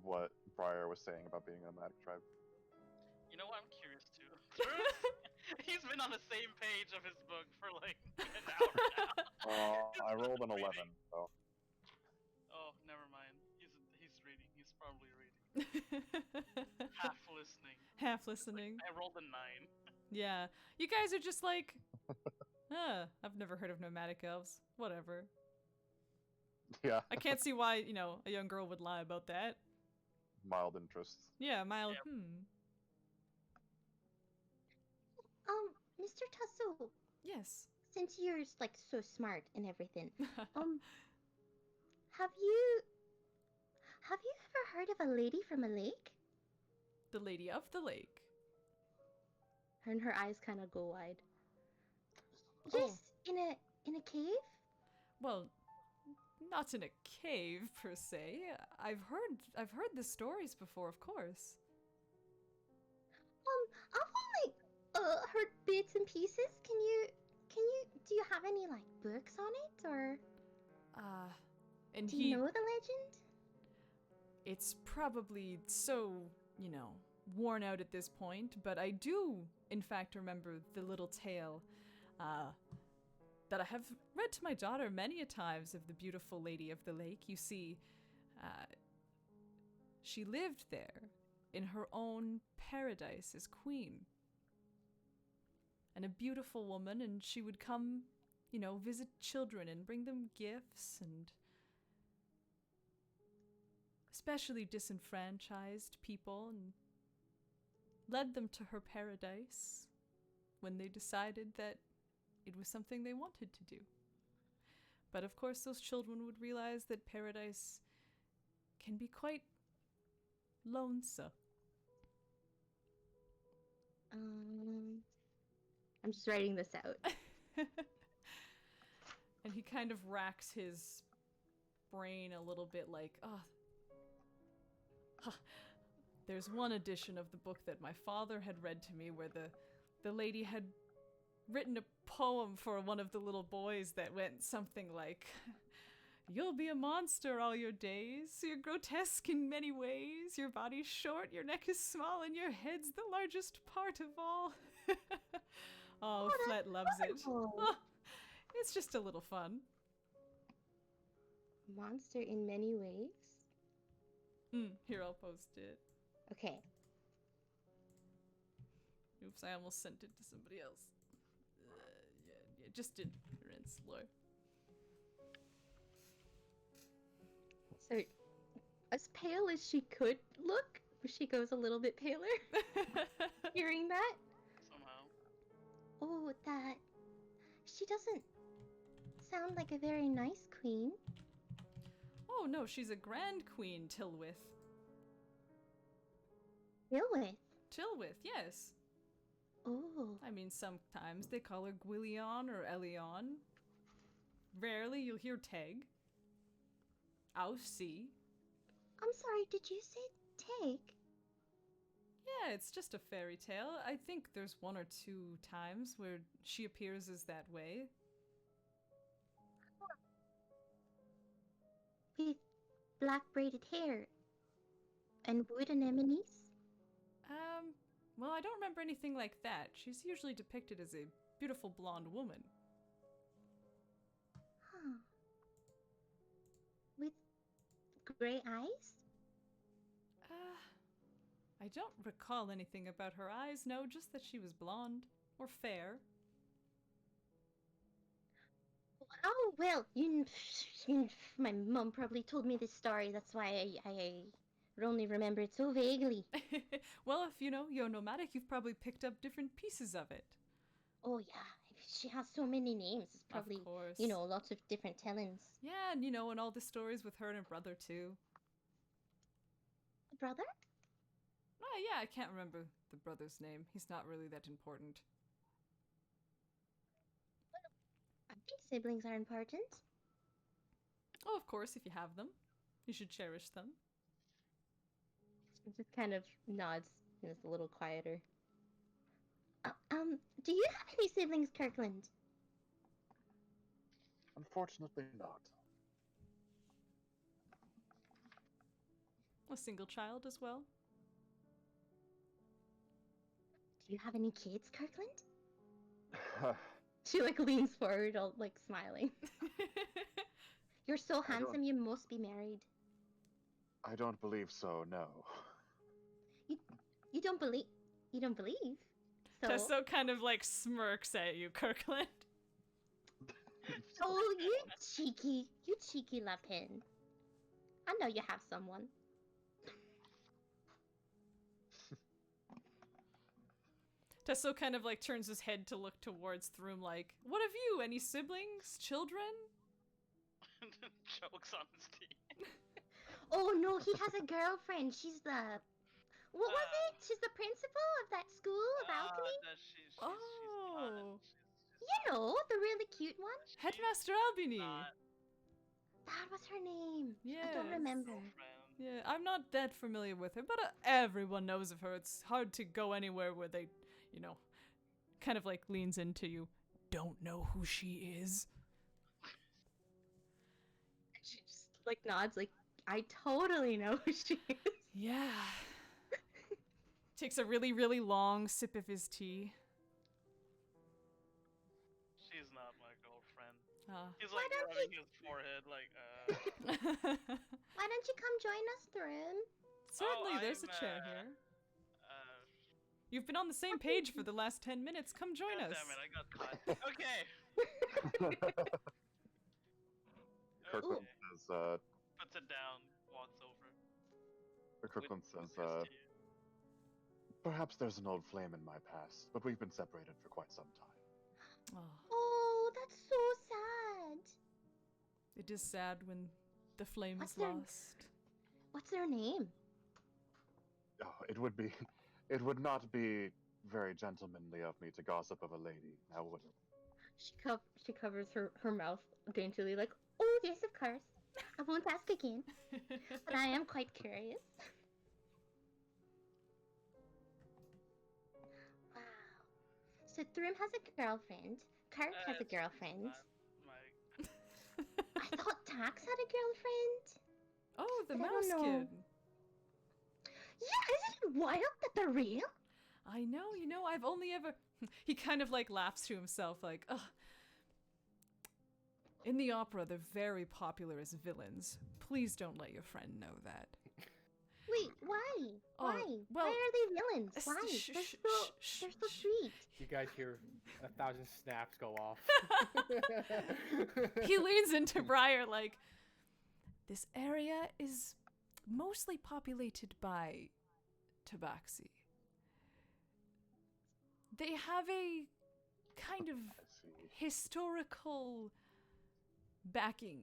what Briar was saying about being a nomadic tribe. You know what? I'm curious too. Bruce, he's been on the same page of his book for like an hour now. I rolled an 11, Reading. so Oh, never mind. He's reading. He's probably reading. Half listening. Half It's like, listening. I rolled a 9. Yeah. You guys are just like, I've never heard of nomadic elves. Whatever. yeah, I can't see why, a young girl would lie about that. mild interest. Yeah, mild. Yep. Mr. Tussle, Yes. since you're like so smart and everything, have you ever heard of a lady from a lake? The Lady of the Lake. And her eyes kind of go wide. Oh. Yes, in a cave. Well, not in a cave per se. I've heard the stories before, of course. I've only heard bits and pieces. Do you have any like books on it, or And do you know the legend? It's probably so, worn out at this point, but I do, in fact, remember the little tale that I have read to my daughter many a times of the beautiful Lady of the Lake. You see, she lived there in her own paradise as queen. And a beautiful woman, and she would come, visit children and bring them gifts, and especially disenfranchised people, and led them to her paradise when they decided that it was something they wanted to do. But of course, those children would realize that paradise can be quite lonesome. I'm just writing this out. And he kind of racks his brain a little bit like, there's one edition of the book that my father had read to me where the lady had written a poem for one of the little boys that went something like, "You'll be a monster all your days. You're grotesque in many ways. Your body's short, your neck is small, and your head's the largest part of all." Oh, Flet loves it. Oh, it's just a little fun. Monster in many ways. Here, I'll post it. Okay. Oops, I almost sent it to somebody else. Yeah, just did rinse, Lord. So, as pale as she could look, she goes a little bit paler. Hearing that? Somehow. Oh, that. She doesn't sound like a very nice queen. Oh no, she's a grand queen, Tilwith. Dilwith. Tilwith, yes. Oh. I mean, sometimes they call her Gwillion or Elion. Rarely you'll hear Teg. Aussie. I'm sorry, did you say take? Yeah, it's just a fairy tale. I think there's one or two times where she appears as that way. With black braided hair and wood anemones? Well, I don't remember anything like that. She's usually depicted as a beautiful blonde woman. Huh. With gray eyes? I don't recall anything about her eyes, no, just that she was blonde. Or fair. Oh, well, my mom probably told me this story. That's why I only remember it so vaguely. Well, if you're nomadic, you've probably picked up different pieces of it. Oh, yeah. She has so many names. It's probably, Of course. Lots of different tellings. Yeah, and and all the stories with her and her brother, too. A brother? Oh, yeah, I can't remember the brother's name. He's not really that important. I think siblings are important. Oh, of course, if you have them. You should cherish them. She just kind of nods and is a little quieter. Do you have any siblings, Kirkland? Unfortunately not. a single child as well. Do you have any kids, Kirkland? She like leans forward, all like smiling. You're so I don't- handsome, you must be married. I don't believe so, no. You don't believe? You don't believe? So, Testo kind of like smirks at you, Kirkland. oh, you cheeky lapin. I know you have someone. Testo kind of like turns his head to look towards Throom like, what have you? Any siblings? Children? Chokes on his teeth. Oh no, he has a girlfriend. She's the what was it? She's the principal of that school of alchemy. She's Oh. You know, the really cute one. Headmaster Albini. That was her name. I Yes. don't remember. Yeah, I'm not that familiar with her, but everyone knows of her. It's hard to go anywhere where they, you know, kind of like leans into you. Don't know who she is. She just like nods, like I totally know who she is. Yeah. Takes a really, really long sip of his tea. She's not my girlfriend. Ah. He's Why like don't rubbing his forehead, like, Why don't you come join us, Thrim? Certainly, there's a I'm, chair here. You've been on the same page for the last 10 minutes. Come join God us. damn it, I got caught. Okay. Kirkland Okay. says, Puts it down, walks over. Kirkland with says, his tea. perhaps there's an old flame in my past, but we've been separated for quite some time. Oh, Oh, that's so sad. it is sad when the flame What's is their- lost. What's their name? Oh, it would not be very gentlemanly of me to gossip of a lady, now would it? She covers her mouth daintily, like, oh yes, of course. I won't ask again, but I am quite curious. Wow. So Thrim has a girlfriend. Kirk has a It's girlfriend. not my- I thought Tax had a girlfriend. Oh, the But I mouse don't know. kid. Yeah, isn't it wild that they're real? I know, I've only ever... He kind of like laughs to himself like, ugh. In the opera, they're very popular as villains. Please don't let your friend know that. Wait, why? Oh, Why? well, Why are they villains? s- Why? shh, They're shh, so shh, they're so shh. sweet. You guys hear 1,000 snaps go off. He leans into Briar like, this area is mostly populated by tabaxi. They have a kind of I see. historical backing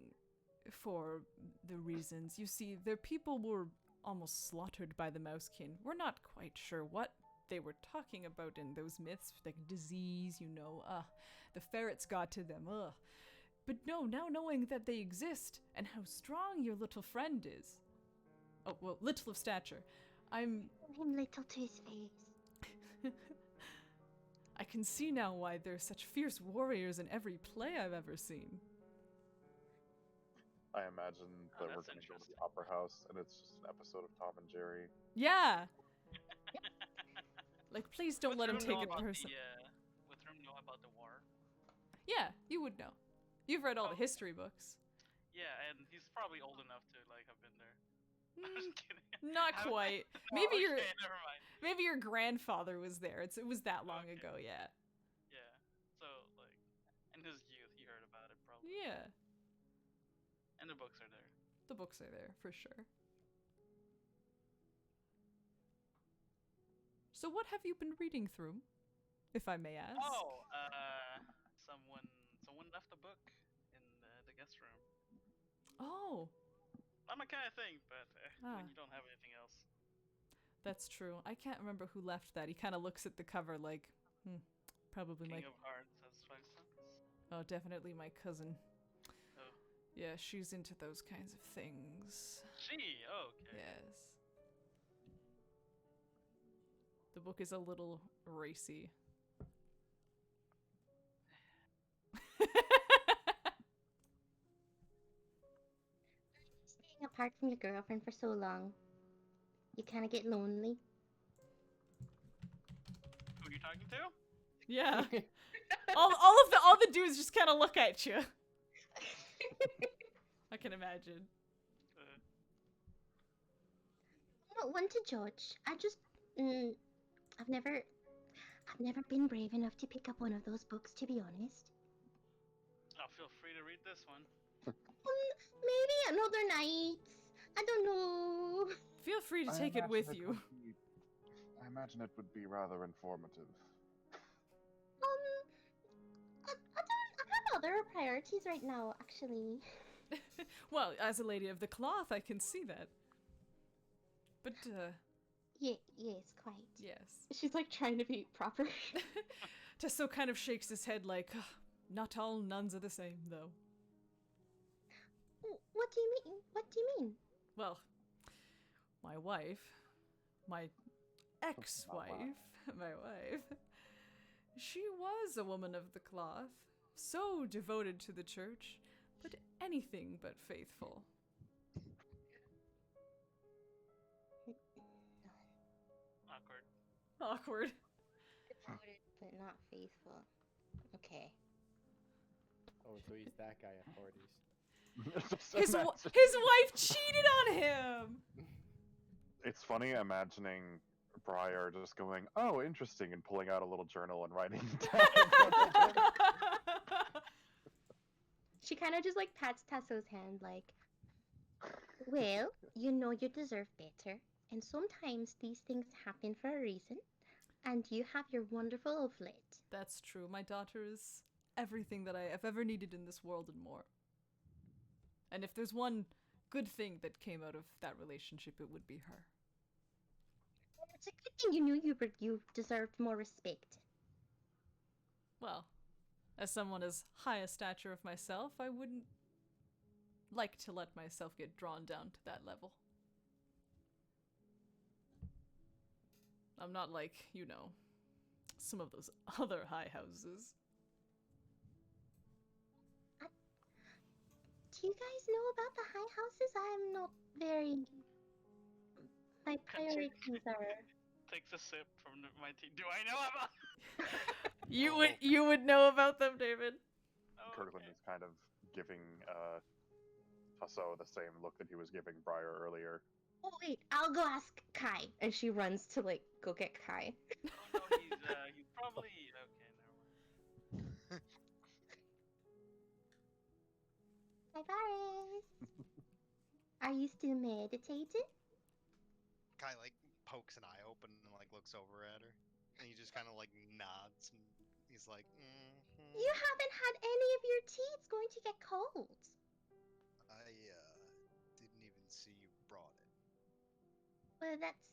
for the reasons. You see, their people were almost slaughtered by the Mousekin. We're not quite sure what they were talking about in those myths, like disease, the ferrets got to them, But no, now knowing that they exist and how strong your little friend is. Oh, well, little of stature. Him little to his face. I can see now why they're such fierce warriors in every play I've ever seen. I imagine Oh, that we're that's going to go to the interesting. Opera House and it's just an episode of Tom and Jerry. Yeah! Like, please don't let him Would take Rim it know about personally. would Rim know about the war? Yeah, you would know. You've read all the Oh. history books. Yeah, and he's probably old enough to like have been there. I'm Mm, just kidding. not Have- quite. Oh, Maybe okay, your never mind. maybe your grandfather was there. It was that long Okay. ago, yeah. Yeah. So like, in his youth, he heard about it probably. Yeah, And the books are there. the books are there for sure. So what have you been reading through, if I may ask? Oh, someone left a book in the guest room. Oh, Not my kind of thing, but Ah. when you don't have anything else. that's true. I can't remember who left that. He kind of looks at the cover like, probably King my... of Hearts has 5 sons. Oh, definitely my cousin. Oh. Yeah, she's into those kinds of things. She. Oh, okay. Yes. The book is a little racy. Staying apart from your girlfriend for so long. You kind of get lonely. Who are you talking to? Yeah. all the dudes just kind of look at you. I can imagine. I'm not one to judge. I just, I've never been brave enough to pick up one of those books, to be honest. I'll feel free to read this one. Maybe another night. I don't know. Feel free to I take it imagine with you. I imagine it would be rather informative. I have other priorities right now, actually. Well, as a lady of the cloth, I can see that. But, Yes, quite. yes. She's like trying to be proper. Tesso kind of shakes his head like, not all nuns are the same, though. What do you mean? What do you mean? Well, my wife, my ex-wife, my wife, she was a woman of the cloth, so devoted to the church, but anything but faithful. Awkward. Awkward. Devoted, but not faithful. Okay. Oh, so he's that guy at parties. His wife cheated on him! It's funny imagining Briar just going, "Oh, interesting," and pulling out a little journal and writing it down. She kind of just like pats Tasso's hand, like, well, you know you deserve better, and sometimes these things happen for a reason, and you have your wonderful ovelette. That's true. My daughter is everything that I have ever needed in this world and more. And if there's one good thing that came out of that relationship, it would be her. Well, it's a good thing you knew you deserved more respect. Well, as someone as high a stature of myself, I wouldn't like to let myself get drawn down to that level. I'm not like, you know, some of those other high houses. Do you guys know about the high houses? I'm not very... My priorities are... Takes a sip from my tea. Do I know about? You would know about them, David. Oh, Kirkland okay. is kind of giving Tasso the same look that he was giving Briar earlier. Oh wait, I'll go ask Kai. And she runs to like go get Kai. Oh no, he's probably okay. Never mind. Hi, Varys. Are you still meditating? Kai like pokes an eye open and like looks over at her, and he just kind of like nods. And he's like, You haven't had any of your tea. It's going to get cold. I didn't even see you brought it. Well, that's...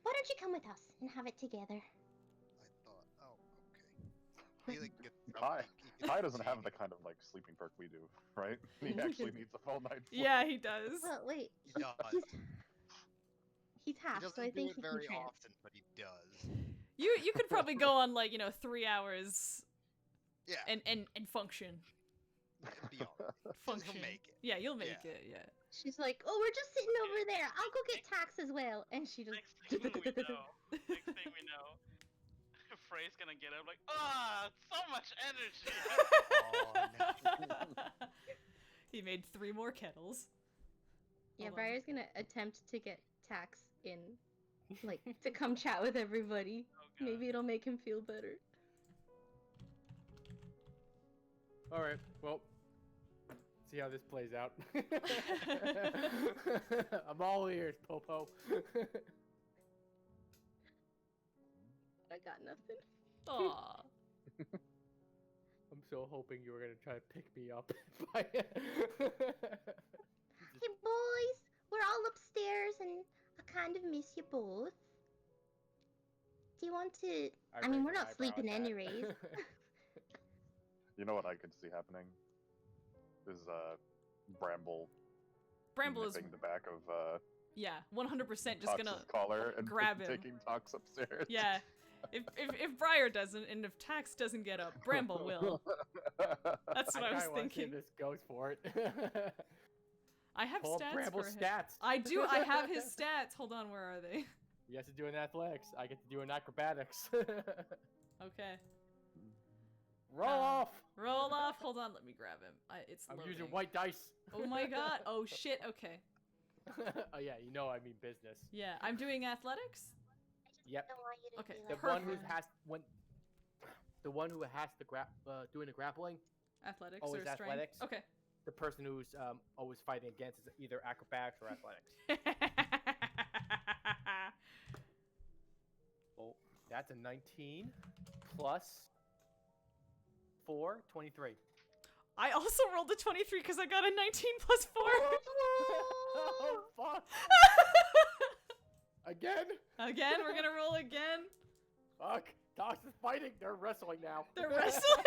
Why don't you come with us and have it together? I thought, oh, okay. He like gets up, Kai he Kai gets doesn't tea. have the kind of like sleeping perk we do, right? He actually needs a full night's sleep. Yeah, he does. Well, wait. He does. He's He half, doesn't so I do think it he can very trans. often, but he does. You could probably go on like, 3 hours Yeah, and function. it'd be alright. Function. He'll make it. Yeah, you'll make Yeah. it, yeah. She's like, oh, we're just sitting over there. I'll go get tax as well. And she just... Next thing we know, Frey's gonna get up like, so much energy. Oh, no. He made 3 more kettles. Yeah, Hold on. Briar's gonna attempt to get tax in, like, to come chat with everybody. Oh, God. Maybe it'll make him feel better. Alright, well, see how this plays out. I'm all ears, Popo. I got nothing. Aw. I'm so hoping you were gonna try to pick me up. By... Hey, boys! We're all upstairs and I kind of miss you both. Do you want to... I mean, raise we're an not eyebrow sleeping at that. anyways. You know what I could see happening? Is Bramble Bramble is, nipping the back of 100% just Tox's gonna collar and grab him. taking Tox upstairs. Yeah. If Briar doesn't, and if Tax doesn't get up, Bramble will. That's what I was kinda wanna see if thinking. this goes for it. I have Pull up stats Bramble's for him. stats. I do. I have his stats. Hold on, where are they? You have to do an athletics. I get to do an acrobatics. Okay. Roll off. Roll off. Hold on, let me grab him. It's I'm loading. using white dice. Oh my god. Oh shit. Okay. Oh yeah, you know I mean business. Yeah, I'm doing athletics. Yep. don't want you to Okay, be The like, one who Perfect. has the one who has to doing the grappling. Athletics Always or strength. athletics. Okay. The person who's always fighting against is either acrobatics or athletics. Oh, that's a 19 plus 4, 23. I also rolled a 23 because I got a 19 plus 4. Oh, fuck. Again? Again, we're gonna roll again. Fuck. Tox is fighting. They're wrestling now. They're wrestling.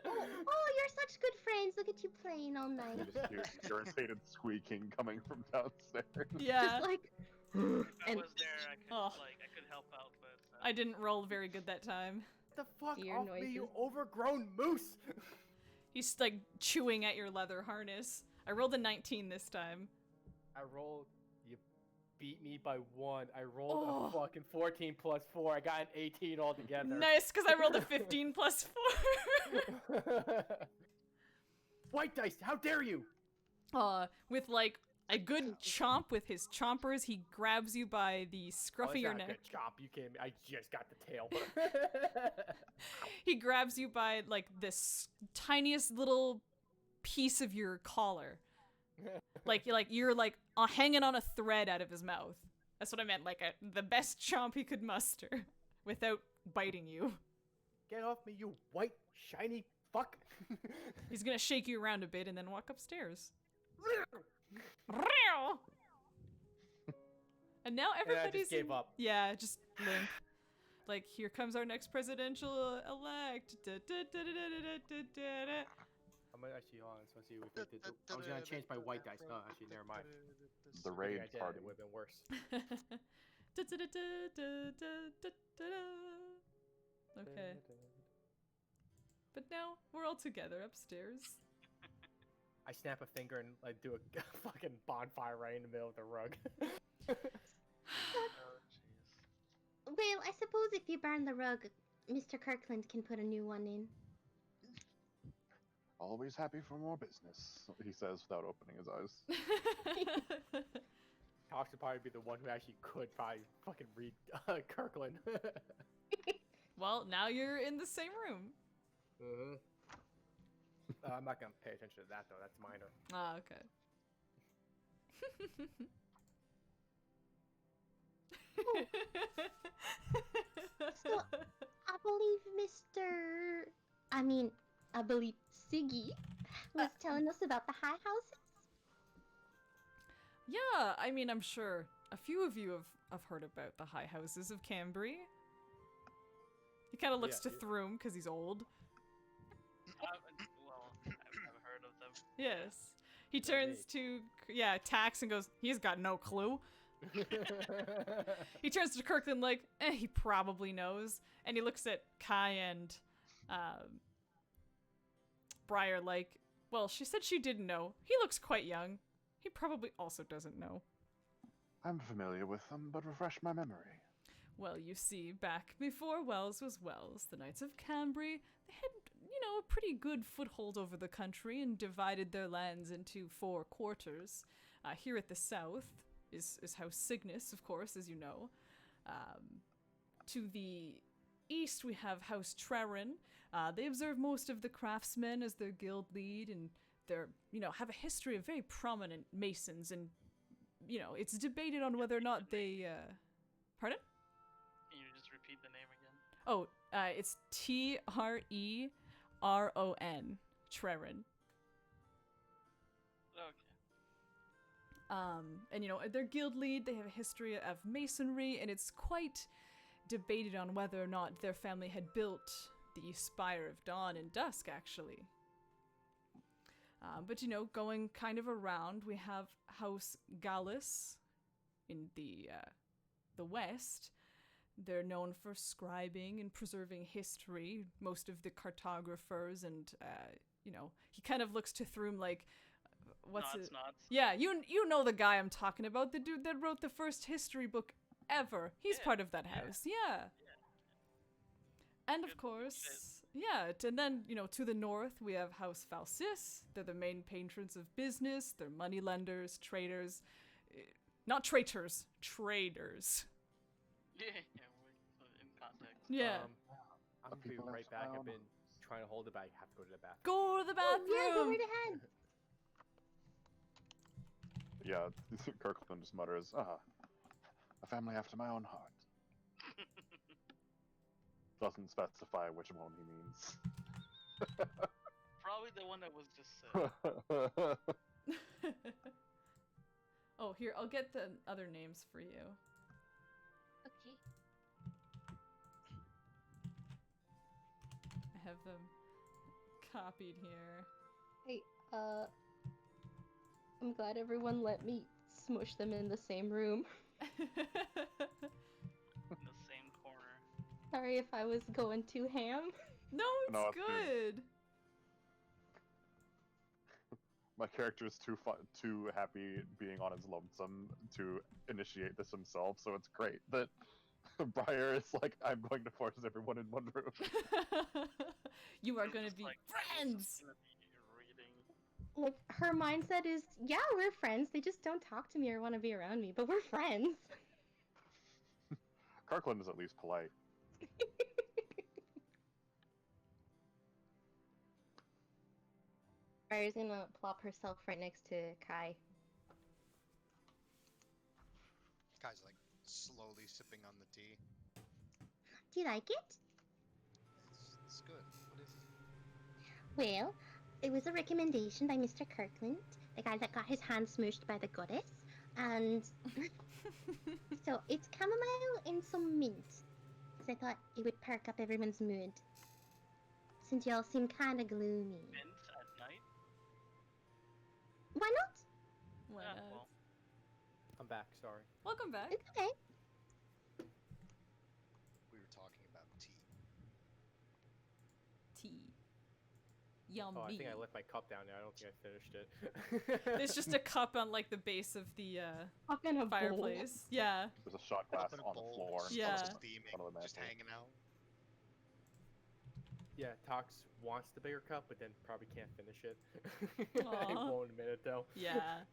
oh, you're such good friends. Look at you playing all night. Just hear irritated squeaking coming from downstairs. Yeah. Just like. If I and was there, I could Oh. I could help out, but I didn't roll very good that time. The fuck Deer off me, you noises. overgrown moose! He's like chewing at your leather harness. I rolled a 19 this time. I rolled. You beat me by 1. I rolled Oh. a fucking 14 plus 4. I got an 18 altogether. Nice, because I rolled a 15 plus 4. White dice, how dare you! With like a good chomp with his chompers, he grabs you by the scruff Oh, of it's your not a neck. good chop. You can't. I just got the tail. He grabs you by like this tiniest little piece of your collar. Like you're hanging on a thread out of his mouth. That's what I meant, like the best chomp he could muster without biting you. Get off me, you white shiny fuck! He's gonna shake you around a bit and then walk upstairs. And now And I everybody's just gave up. Yeah, just limp. Like, here comes our next presidential elect. I'm gonna actually hold on. Let's see if we did. I was gonna change my white dice. No, actually, never mind. The I think raid I did, party. It would have been worse. Okay. But now we're all together upstairs. I snap a finger and like do a fucking bonfire right in the middle of the rug. oh jeez. Well, I suppose if you burn the rug, Mr. Kirkland can put a new one in. Always happy for more business, he says without opening his eyes. Tox would probably be the one who actually could probably fucking read Kirkland. Well, now you're in the same room. I'm not gonna pay attention to that though. That's minor. Ah, okay. So, I believe Siggy was telling us about the high houses. Yeah, I mean, I'm sure a few of you have heard about the high houses of Cambry. He kind of looks Yeah, to Throom because he's old. Well, I've heard of them. Yes. He They're turns to, Tax and goes, he's got no clue. He turns to Kirkland like, he probably knows. And he looks at Kai and Briar like, well, she said she didn't know. He looks quite young. He probably also doesn't know. I'm familiar with them, but refresh my memory. Well, you see, back before Wells was Wells, the Knights of Cambry, they had, a pretty good foothold over the country and divided their lands into 4 quarters. Here at the south is House Cygnus, of course, as you know. To the east, we have House Trerin. They observe most of the craftsmen as their guild lead, and they're, have a history of very prominent masons, and, it's debated on whether or not they, pardon? Can you just repeat the name again? Oh, it's Treron, Trerin. Okay. And their guild lead, they have a history of masonry, and it's quite debated on whether or not their family had built the Spire of Dawn and Dusk, actually. But going kind of around, we have House Gallus in the west. They're known for scribing and preserving history. Most of the cartographers and, he kind of looks to Throom like, what's Nods, it? nods. Yeah, you know the guy I'm talking about, the dude that wrote the first history book ever. He's Yeah, part of that yeah. house. Yeah. And of Good course, yeah, and then, to the north we have House Falsis. They're the main patrons of business. They're moneylenders, traders. Not traitors, traders. Yeah, in context. Yeah. I'm gonna be People right have back. I've found- been trying to hold it, but I have to go to the bathroom. Go to the Oh, yeah, go bathroom. right ahead. Yeah, Kirkland just mutters, a family after my own heart. Doesn't specify which one he means. Probably the one that was just said. Oh, here, I'll get the other names for you. Okay. I have them copied here. Hey, I'm glad everyone let me smush them in the same room. In the same corner. Sorry if I was going too ham. No, it's No, it's good. My character is too happy being on his lonesome to initiate this himself, so it's great that Briar is like, I'm going to force everyone in one room. You are It's going to just be like, friends. This is gonna be reading. Like, her mindset is, yeah, we're friends. They just don't talk to me or want to be around me, but we're friends. Kirkland is at least polite. Briar's gonna plop herself right next to Kai. Guy's like slowly sipping on the tea. Do you like it? It's good. What is it? Well, it was a recommendation by Mr. Kirkland, the guy that got his hand smooshed by the goddess, and so it's chamomile and some mint. Because I thought it would perk up everyone's mood. Since y'all seem kinda gloomy. Mint at night? Why not? Why Yeah, not? well, I'm back. Sorry. Welcome back. It's okay. We were talking about tea. Tea. Yummy. Oh, I think I left my cup down there. I don't think I finished it. There's just a cup on like the base of the Up in a bowl. fireplace. Yeah. There's a shot glass Up in a on the bowl, floor. Yeah. Just steaming, Front of the just mantle. hanging out. Yeah, Tox wants the bigger cup, but then probably can't finish it. He Aw. won't admit it though. Yeah.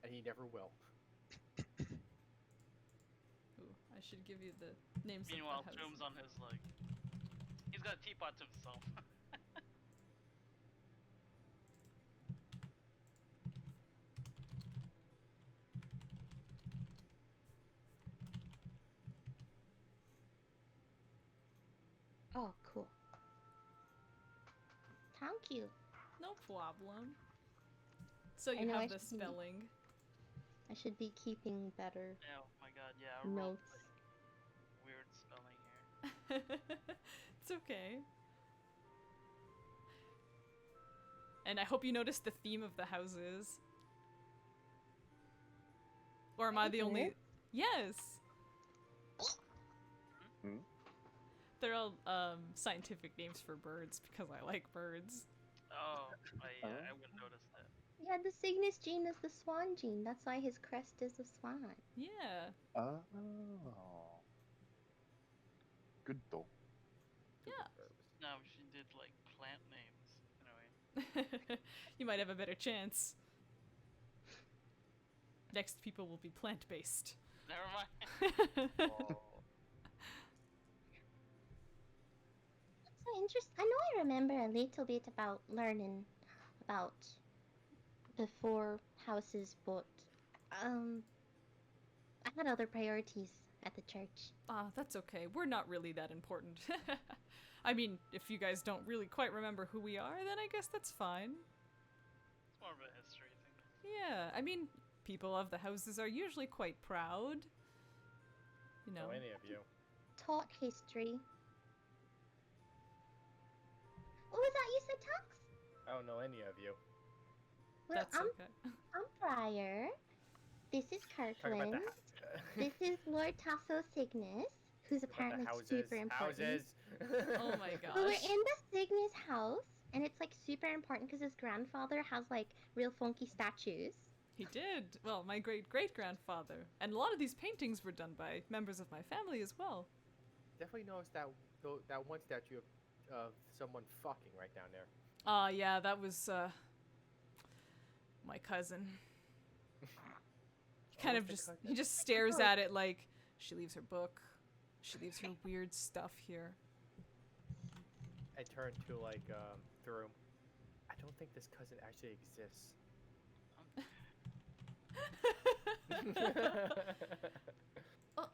And he never will. Ooh, I should give you the names meanwhile, of the Toom's houses. on his like. He's got a teapot to himself. Oh, cool. Thank you. No problem. So I you know I have the should be- spelling. I should be keeping better Yeah, oh my god, yeah. I wrote, notes. like, weird spelling here. It's okay. And I hope you noticed the theme of the houses. Or am I the only? Yes. Hmm? They're all scientific names for birds because I like birds. Oh, I wouldn't notice that. Yeah, the Cygnus gene is the swan gene. That's why his crest is a swan. Yeah. Oh. Good though. Yeah. No, she did like plant names. Anyway. You might have a better chance. Next people will be plant-based. Never mind. Oh. So interesting. I know I remember a little bit about learning about the four houses, but I had other priorities at the church. Ah, that's okay. We're not really that important. I mean, if you guys don't really quite remember who we are, then I guess that's fine. It's more of a history thing. Yeah, I mean, people of the houses are usually quite proud. You know. Know any of you? Taught history. What was that you said, Tux? I don't know any of you. Well, That's okay. I'm Briar. This is Talking about Kirkland. This is Lord Tasso Cygnus, who's About the apparently houses. super important. Houses. Oh my Well, we're gosh. in the Cygnus house, and it's like super important because his grandfather has like real funky statues. He did. Well, my great-great-grandfather. And a lot of these paintings were done by members of my family as well. Definitely noticed that one statue of someone fucking right down there. Yeah, that was, my cousin. Kind of just, he just stares at it like, she leaves her book. She leaves her weird stuff here. I turned to like the room. I don't think this cousin actually exists.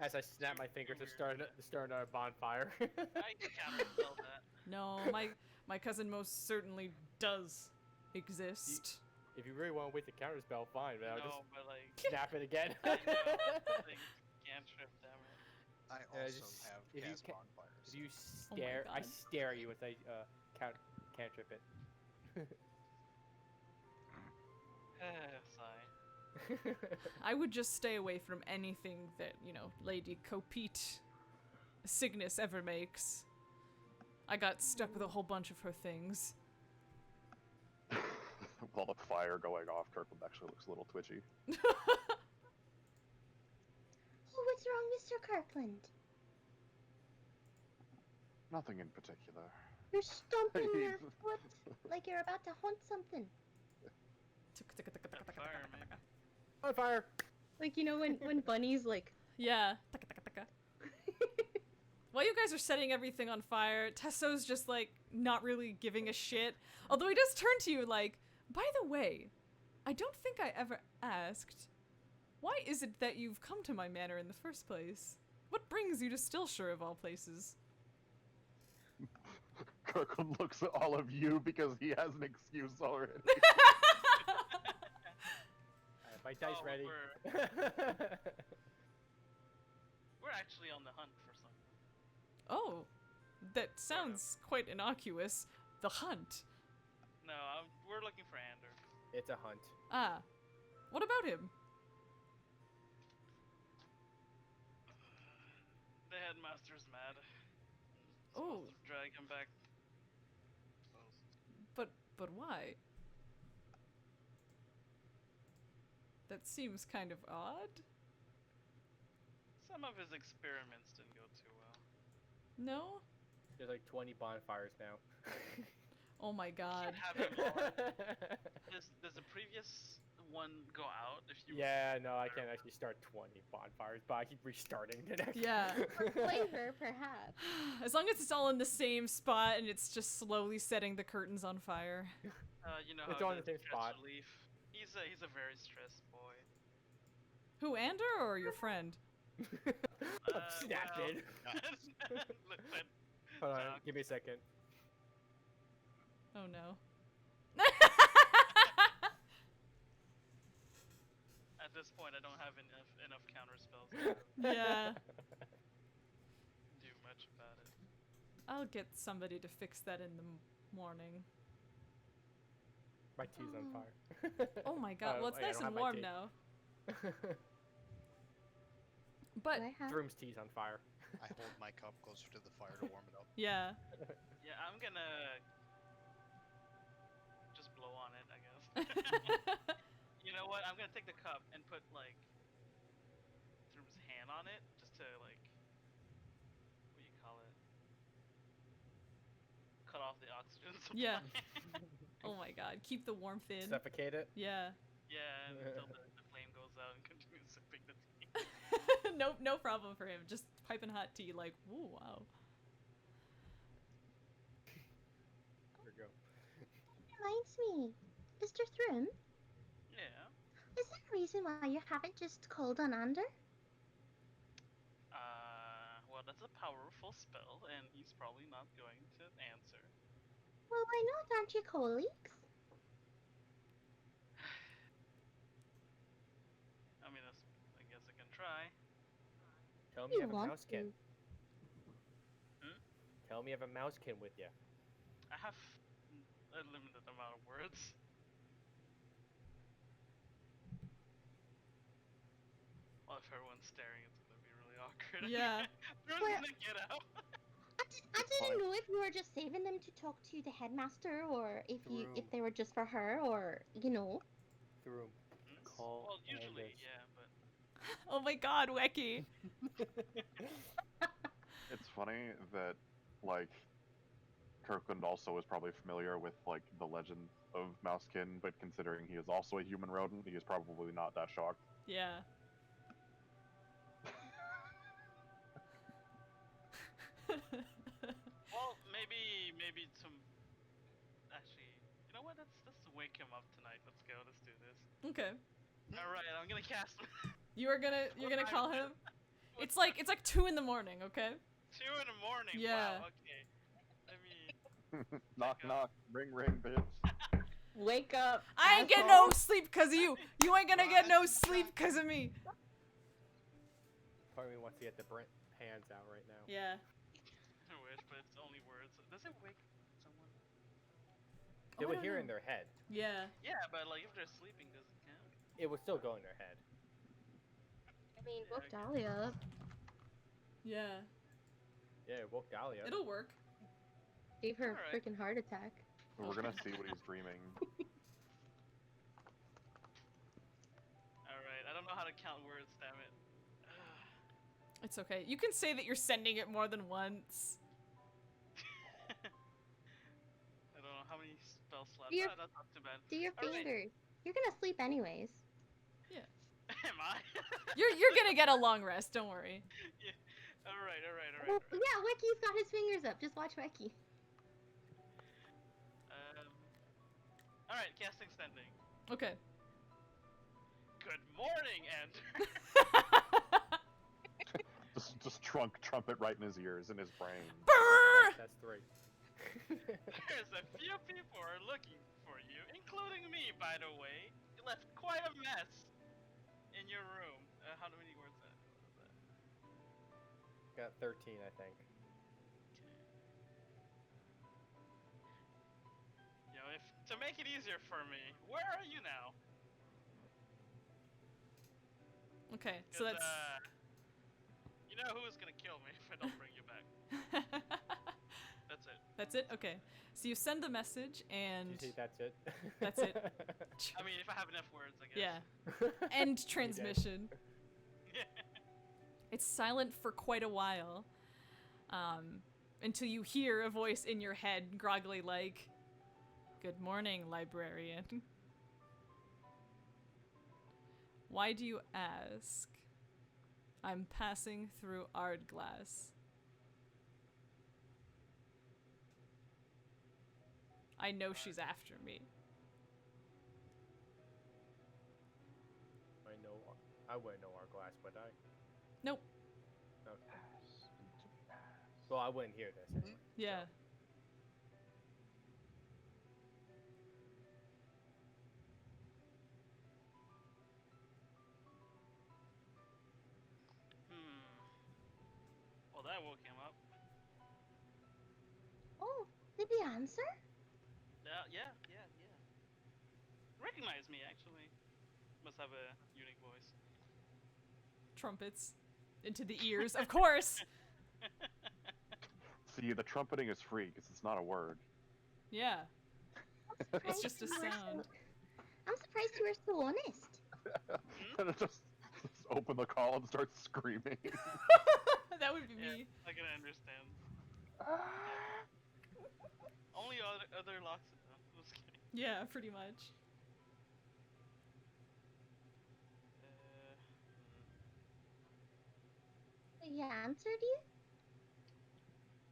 As I snap my fingers to start a bonfire. I can't spell that. No, my cousin most certainly does exist. If you really want to wait the counter spell, fine, but I'll No, just but like, snap it again. I know, like, cantrip, damn it. I Yeah, also just- have if you gas ca- bonfires. If you Oh my stare, I God. stare at you as I cantrip it. Sigh. I would just stay away from anything that, Lady Copete Cygnus ever makes. I got stuck with a whole bunch of her things. While the fire going off, Kirkland actually looks a little twitchy. Oh, what's wrong, Mr. Kirkland? Nothing in particular. You're stomping your foot like you're about to hunt something. That fire, maybe. On fire! Like, you know when bunnies like... Yeah. While you guys are setting everything on fire, Tesso's just like not really giving a shit. Although he does turn to you like, by the way, I don't think I ever asked, why is it that you've come to my manor in the first place? What brings you to Stillshire of all places? Kirkland looks at all of you because he has an excuse already. I have my dice Oh, ready. We're actually on the hunt for something. Oh, that sounds quite innocuous. The hunt. No, we're looking for Ander. It's a hunt. Ah, what about him? The headmaster's mad. Oh. Supposed to drag him back. But why? That seems kind of odd. Some of his experiments didn't go too well. No? There's like 20 bonfires now. Oh my god. Have him all. Does the previous one go out if you? Yeah, no, I can't actually start 20 bonfires, but I keep restarting the next. Yeah. Flavor, perhaps. As long as it's all in the same spot and it's just slowly setting the curtains on fire. You know It's how on it the is, same stress spot. relief. He's a very stressed boy. Who, Ander or your friend? Snapped well, it. Look, but Hold on, Doc. give me a second. Oh no. at this point, I don't have enough counter spells to Yeah. do much about it. I'll get somebody to fix that in the morning. My tea's on fire. Oh my god, well it's wait, I nice don't and have my warm tea. now. But, Do I have... Throom's tea's on fire. I hold my cup closer to the fire to warm it up. yeah. Yeah, I'm gonna just blow on it, I guess. You know what? I'm gonna take the cup and put like Throom's hand on it, just to like, what do you call it? Cut off the oxygen supply. Yeah. Oh my god, keep the warmth in. Suffocate it. Yeah. Yeah, until the flame goes out and continue sipping the tea. No problem for him. Just piping hot tea like, ooh, wow. There we go. Reminds me, Mr. Thrim, Yeah. is there a reason why you haven't just called on Ander? Well, that's a powerful spell, and he's probably not going to answer. Well, why not? Aren't you colleagues? I mean, I guess I can try. Tell me You you have a want mousekin. to. Tell me you have a mousekin with you. I have a limited amount of words. Well, if everyone's staring, it's gonna be really awkward. Yeah. Everyone's Well- gonna get out. I didn't know if you were just saving them to talk to the headmaster, or if they were just for her, or you know. Through Hmm? call. Well, usually, Angus. yeah, but Oh my god, Wecky. It's funny that, like, Kirkland also is probably familiar with, like, the legend of Mousekin, but considering he is also a human rodent, he is probably not that shocked. Yeah. well, maybe some. Actually, you know what? Let's wake him up tonight. Let's go. Let's do this. Okay. All right, I'm gonna cast him. You're gonna What call time him? is it? It's like 2 in the morning, okay? 2 in the morning. Yeah. Wow. Okay. Let me. Knock, Check knock, ring, ring, bitch. Wake up. I ain't getting asshole. no sleep cause of you. You ain't gonna get no sleep cause of me. Part of me wants to get the Brent hands out right now. Yeah. I wish, but it's only words. Does it wake someone? They Oh, I would don't hear know. in their head. Yeah. Yeah, but like if they're sleeping, does it count? It would still go in their head. I mean, Yeah, woke I Dahlia up. Yeah. Yeah, it woke Dahlia. It'll work. Gave her a Alright. freaking heart attack. So we're gonna see what he's dreaming. All right. I don't know how to count words. Damn it. It's okay. You can say that you're sending it more than once. I don't know how many spell slots. Your- Oh, that's not too bad. Do your All right. fingers. You're gonna sleep anyways. Am I? You're gonna get a long rest, don't worry. Yeah. All right. Well, yeah, Wicky's got his fingers up. Just watch Wicky. All right. Casting sending. Okay. Good morning, and Just trumpet right in his ears, in his brain. Brrr! That's 3. there's a few people are looking for you, including me, by the way. You left quite a mess in your room. How many words was that? Got 13, I think. You know, if to make it easier for me, where are you now? Okay, so 'Cause, that's you know who's gonna kill me if I don't bring you back. That's it. That's it? Okay. So you send the message and Did you say that's it? That's it. I mean, if I have enough words, I guess. yeah, end transmission. Yeah. It's silent for quite a while. Until you hear a voice in your head groggily like, "Good morning, librarian." Why do you ask? I'm passing through Ardglass. I know she's after me. I wouldn't know our glass, would I? Nope. Okay. Well, I wouldn't hear this anyway. Yeah. Well, that woke him up. Oh, did he answer? Yeah. Recognize me, actually. Must have a unique voice. Trumpets into the ears, of course. See, the trumpeting is free because it's not a word. Yeah. It's Surprised just a you were sound. I'm surprised you were so honest. And it just open the call and start screaming. That would be Yeah, me. I can understand. Only other locks it though. Just kidding. Yeah, pretty much. He answered you?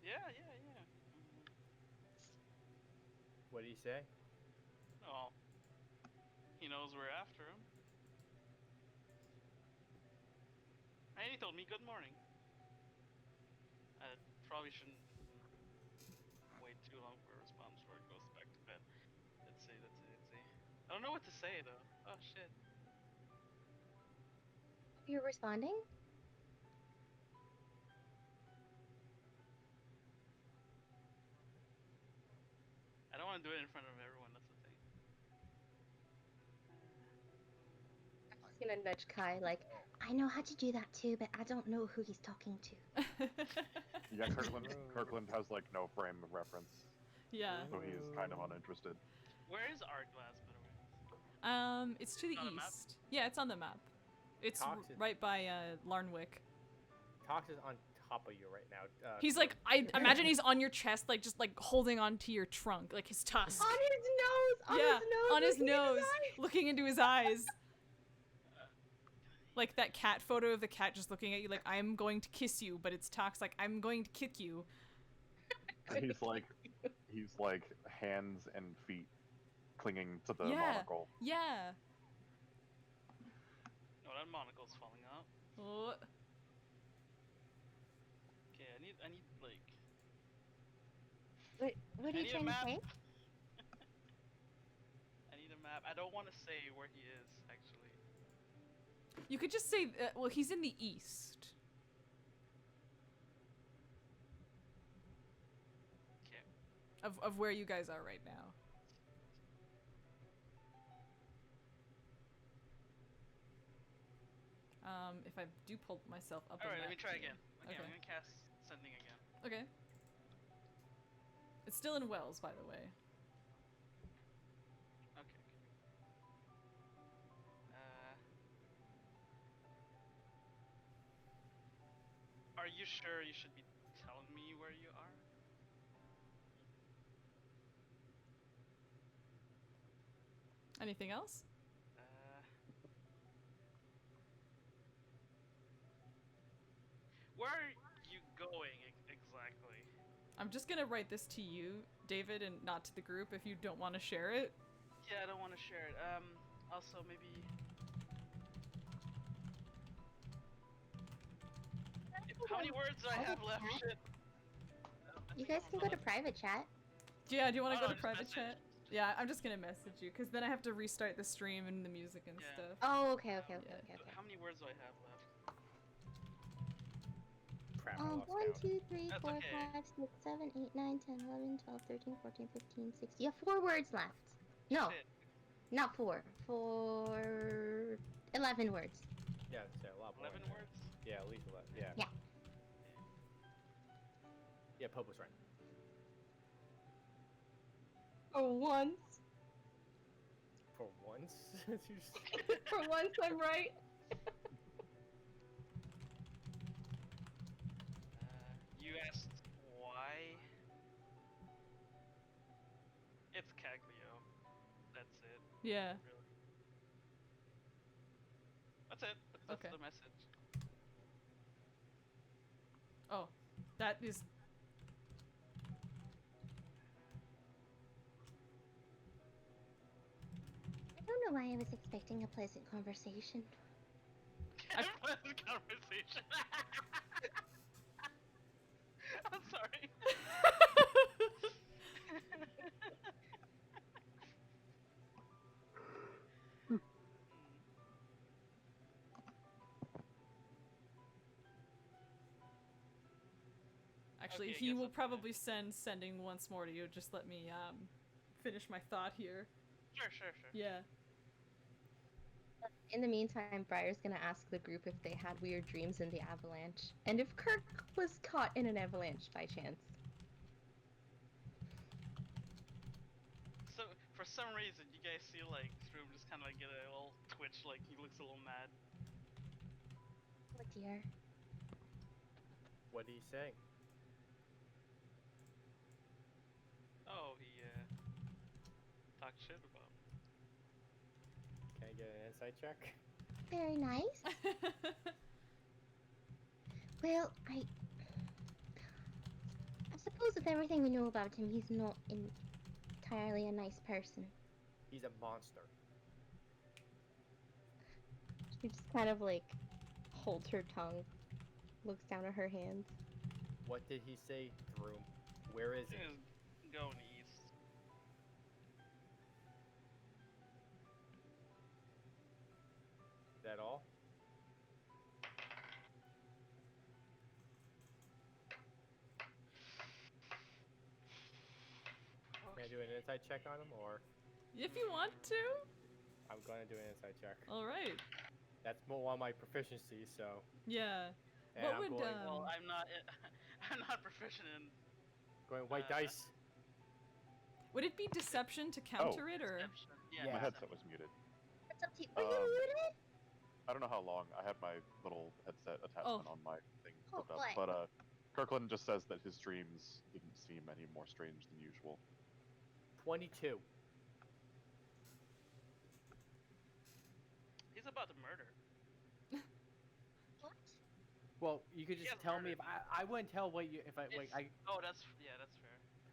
Yeah. What did he say? Oh, he knows we're after him. And he told me good morning. I probably shouldn't wait too long for a response before it goes back to bed. Let's see. I don't know what to say though. Oh shit. You're responding? I don't want to do it in front of everyone. That's the thing. gonna nudge Kai like, I know how to do that too, but I don't know who he's talking to. Yeah, Kirkland has like no frame of reference, Yeah. so he's kind of uninterested. Where is Hourglass, by the way? It's to the On the map? east. Yeah, it's on the map. It's Toxic. right by Larnwick. Tox is on top of you right now. He's like, I imagine he's on your chest, like just like holding onto your trunk, like his tusk. On his nose! Yeah, on his looking at nose, eyes. looking into his eyes. Like that cat photo of the cat just looking at you like, I'm going to kiss you, but it's Tox like, I'm going to kick you. He's like hands and feet clinging to the Yeah. monocle. Yeah. Oh, that monocle's falling out. Oh. Okay, I need like. What are I you need a trying to map. say? I need a map. I don't want to say where he is, actually. You could just say, well, he's in the east. Okay. Of where you guys are right now. If I do pull myself up. Alright, on let that me try view. again. Okay, Okay. I'm gonna cast sending again. Okay. It's still in Wells, by the way. Okay. Are you sure you should be telling me where you are? Anything else? Where are you going exactly? I'm just gonna write this to you, David, and not to the group if you don't want to share it. Yeah, I don't want to share it. Also maybe. How many words do I have left? Shit. You guys can go to private chat. Yeah, do you want to Oh, go no, to just private message. chat? Yeah, I'm just gonna message you, because then I have to restart the stream and the music and Yeah. stuff. Oh, okay. How many words do I have left? Crap, I lost 1, count. 2, 3, That's 4, okay. 5, 6, 7, 8, 9, 10, 11, 12, 13, 14, 15, 16. You have 4 words left. No, Shit. not 4. 11 words. Yeah, it's a lot more. 11 than that. words? Yeah, at least 11. Yeah. Yeah. Yeah, Pope was right. For once. For once? For once, I'm right. You asked why? It's Caglio. That's it. Yeah. Really. That's it. That's Okay. the message. Oh, that is. I don't know why I was expecting a pleasant conversation. Pleasant conversation. I'm sorry. Actually, Okay, I he guess will I'm gonna- probably sending once more to you. Just let me finish my thought here. Sure. Yeah. In the meantime, Briar's gonna ask the group if they had weird dreams in the avalanche, and if Kirk was caught in an avalanche by chance. So, for some reason, you guys see, like, Shroom just kind of like get a little twitch, like, he looks a little mad. Oh dear. What did he say? Oh, he, talked shit about me. Can I get an insight check? Very nice. Well, I suppose with everything we know about him, he's not entirely a nice person. He's a monster. She just kind of like holds her tongue, looks down at her hands. What did he say, Throom? Where is He it? is going east. Is that all? Can I do an insight check on him, or If you want to. I'm gonna do an insight check. All right. That's more one of my proficiencies, so. Yeah. And What I'm would, going, Well, I'm not. I'm not proficient in going white dice. would it be deception to counter it, or? deception. Yeah. My headset was muted. What's up to you? Were you muted? I don't know how long. I had my little headset attachment on my thing Oh, flipped up. what? But Kirkland just says that his streams didn't seem any more strange than usual. 22. He's about to murder. What? Well, you could He just has tell me murdered. if I wouldn't tell what you if I like It's- Oh, that's fair.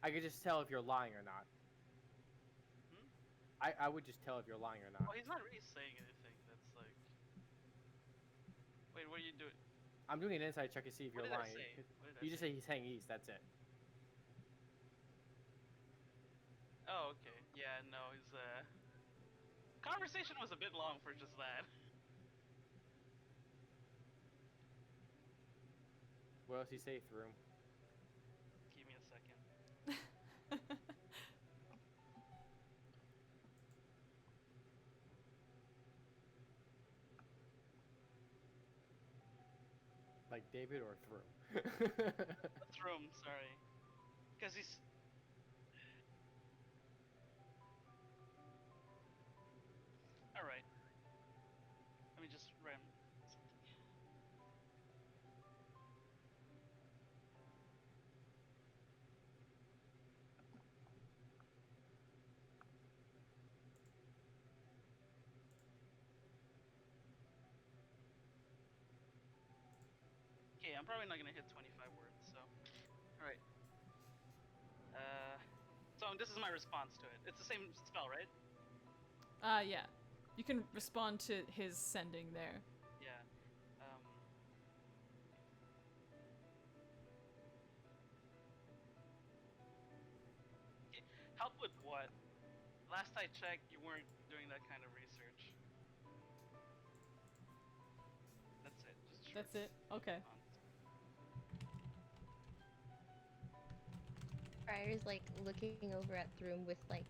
I could just tell if you're lying or not. Hmm? I would just tell if you're lying or not. Oh, he's not really saying anything. That's like. Wait, what are you doing? I'm doing an inside check to see if What you're did I lying. say? What did I You just say he's saying east. That's it. Oh, okay. Yeah, no, his conversation was a bit long for just that. What else you say through? Give me a second. Like David or through? Through him, sorry. Because he's. Alright. Let me just ram something. Okay, I'm probably not gonna hit 25 words, so. Alright. So this is my response to it. It's the same spell, right? Yeah. You can respond to his sending there. Yeah. Okay. Help with what? Last I checked, you weren't doing that kind of research. That's it. Just short That's it? Okay. response. Briar's like looking over at Throom with like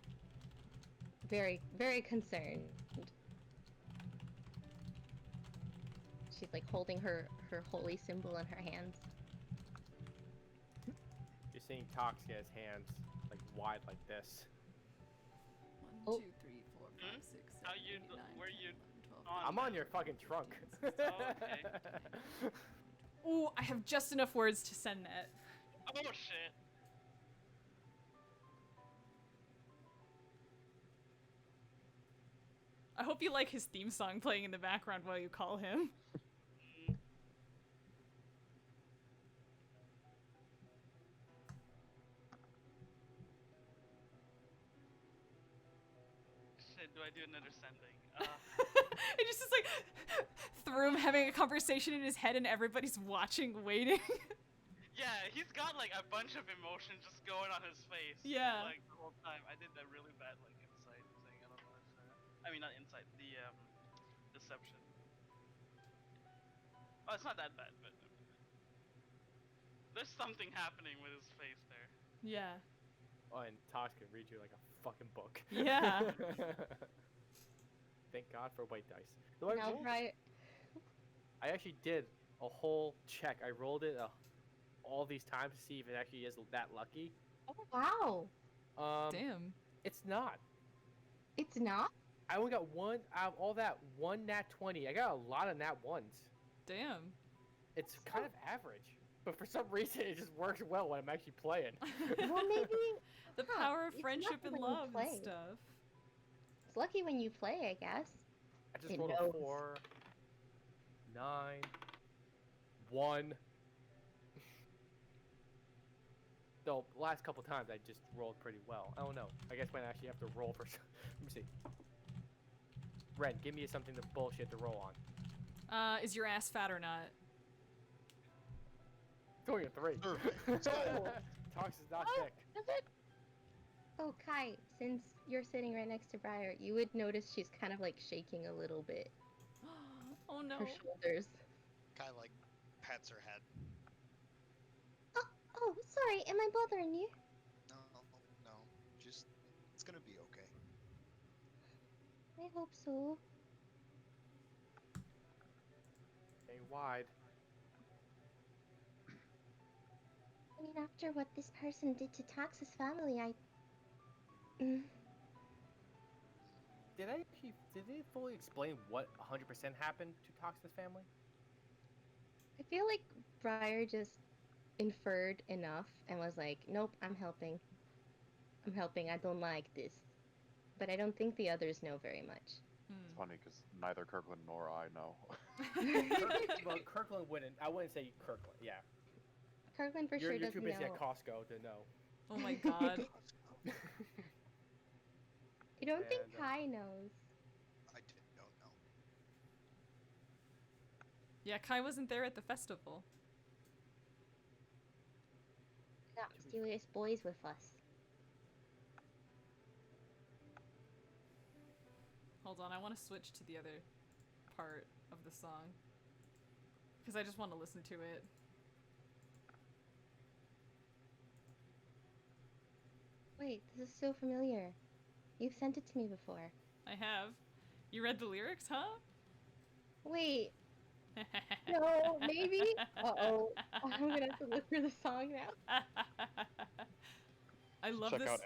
very, very concerned. She's like holding her holy symbol in her hands. You're seeing Tox get his hands like wide like this. 1, Oh. 2, 3, 4, 5, 6, 7, How 8, you 9, d- where 10, you 11, 12. on I'm on your fucking trunk. okay. Ooh, I have just enough words to send that. Oh shit. I hope you like his theme song playing in the background while you call him. Mm. Shit, do I do another sending? It just is like through him having a conversation in his head and everybody's watching, waiting. Yeah, he's got like a bunch of emotion just going on his face. Yeah. Like the whole time. I did that really bad like insight thing. I don't know if I mean not insight, the deception. Oh, it's not that bad, but there's something happening with his face there. Yeah. Oh, and Tox can read you like a fucking book. Yeah. Thank God for white dice. Though I Now rolled- Briar. I actually did a whole check. I rolled it all these times to see if it actually is that lucky. Oh wow. Damn. It's not. It's not? I only got one out of all that one nat 20. I got a lot of nat ones. Damn. It's kind of average, but for some reason it just works well when I'm actually playing. Well, maybe The Huh, power of it's friendship lucky and when you love and play. stuff. it's lucky when you play, I guess. I just It rolled knows. a 4, 9, 1. Though last couple times I just rolled pretty well. I don't know. I guess when I actually have to roll for. Let me see. Ren, give me something to bullshit to roll on. Is your ass fat or not? It's only a 3. Tox is not Oh, thick. does it? Oh, Kai, since you're sitting right next to Briar, you would notice she's kind of like shaking a little bit. Oh no. Her shoulders. Kai like pats her head. Oh, sorry, am I bothering you? No, no, just it's gonna be okay. I hope so. wide. I mean, after what this person did to Tax's family, Mm, Did they fully explain what 100% happened to Tox's family? I feel like Briar just inferred enough and was like, nope, I'm helping. I'm helping, I don't like this. But I don't think the others know very much. It's funny because neither Kirkland nor I know. Well, Kirkland wouldn't. I wouldn't say Kirkland. Yeah, Kirkland for you're sure too doesn't busy know. at Costco to know. Oh my god. I don't think And, Kai knows. I don't know. Yeah, Kai wasn't there at the festival. Got mysterious boys with us. Hold on, I want to switch to the other part of the song. Because I just want to listen to it. Wait, this is so familiar. You've sent it to me before. I have. You read the lyrics, huh? Wait, no, maybe? Uh-oh. I'm gonna have to look for the song now. I love Check this. out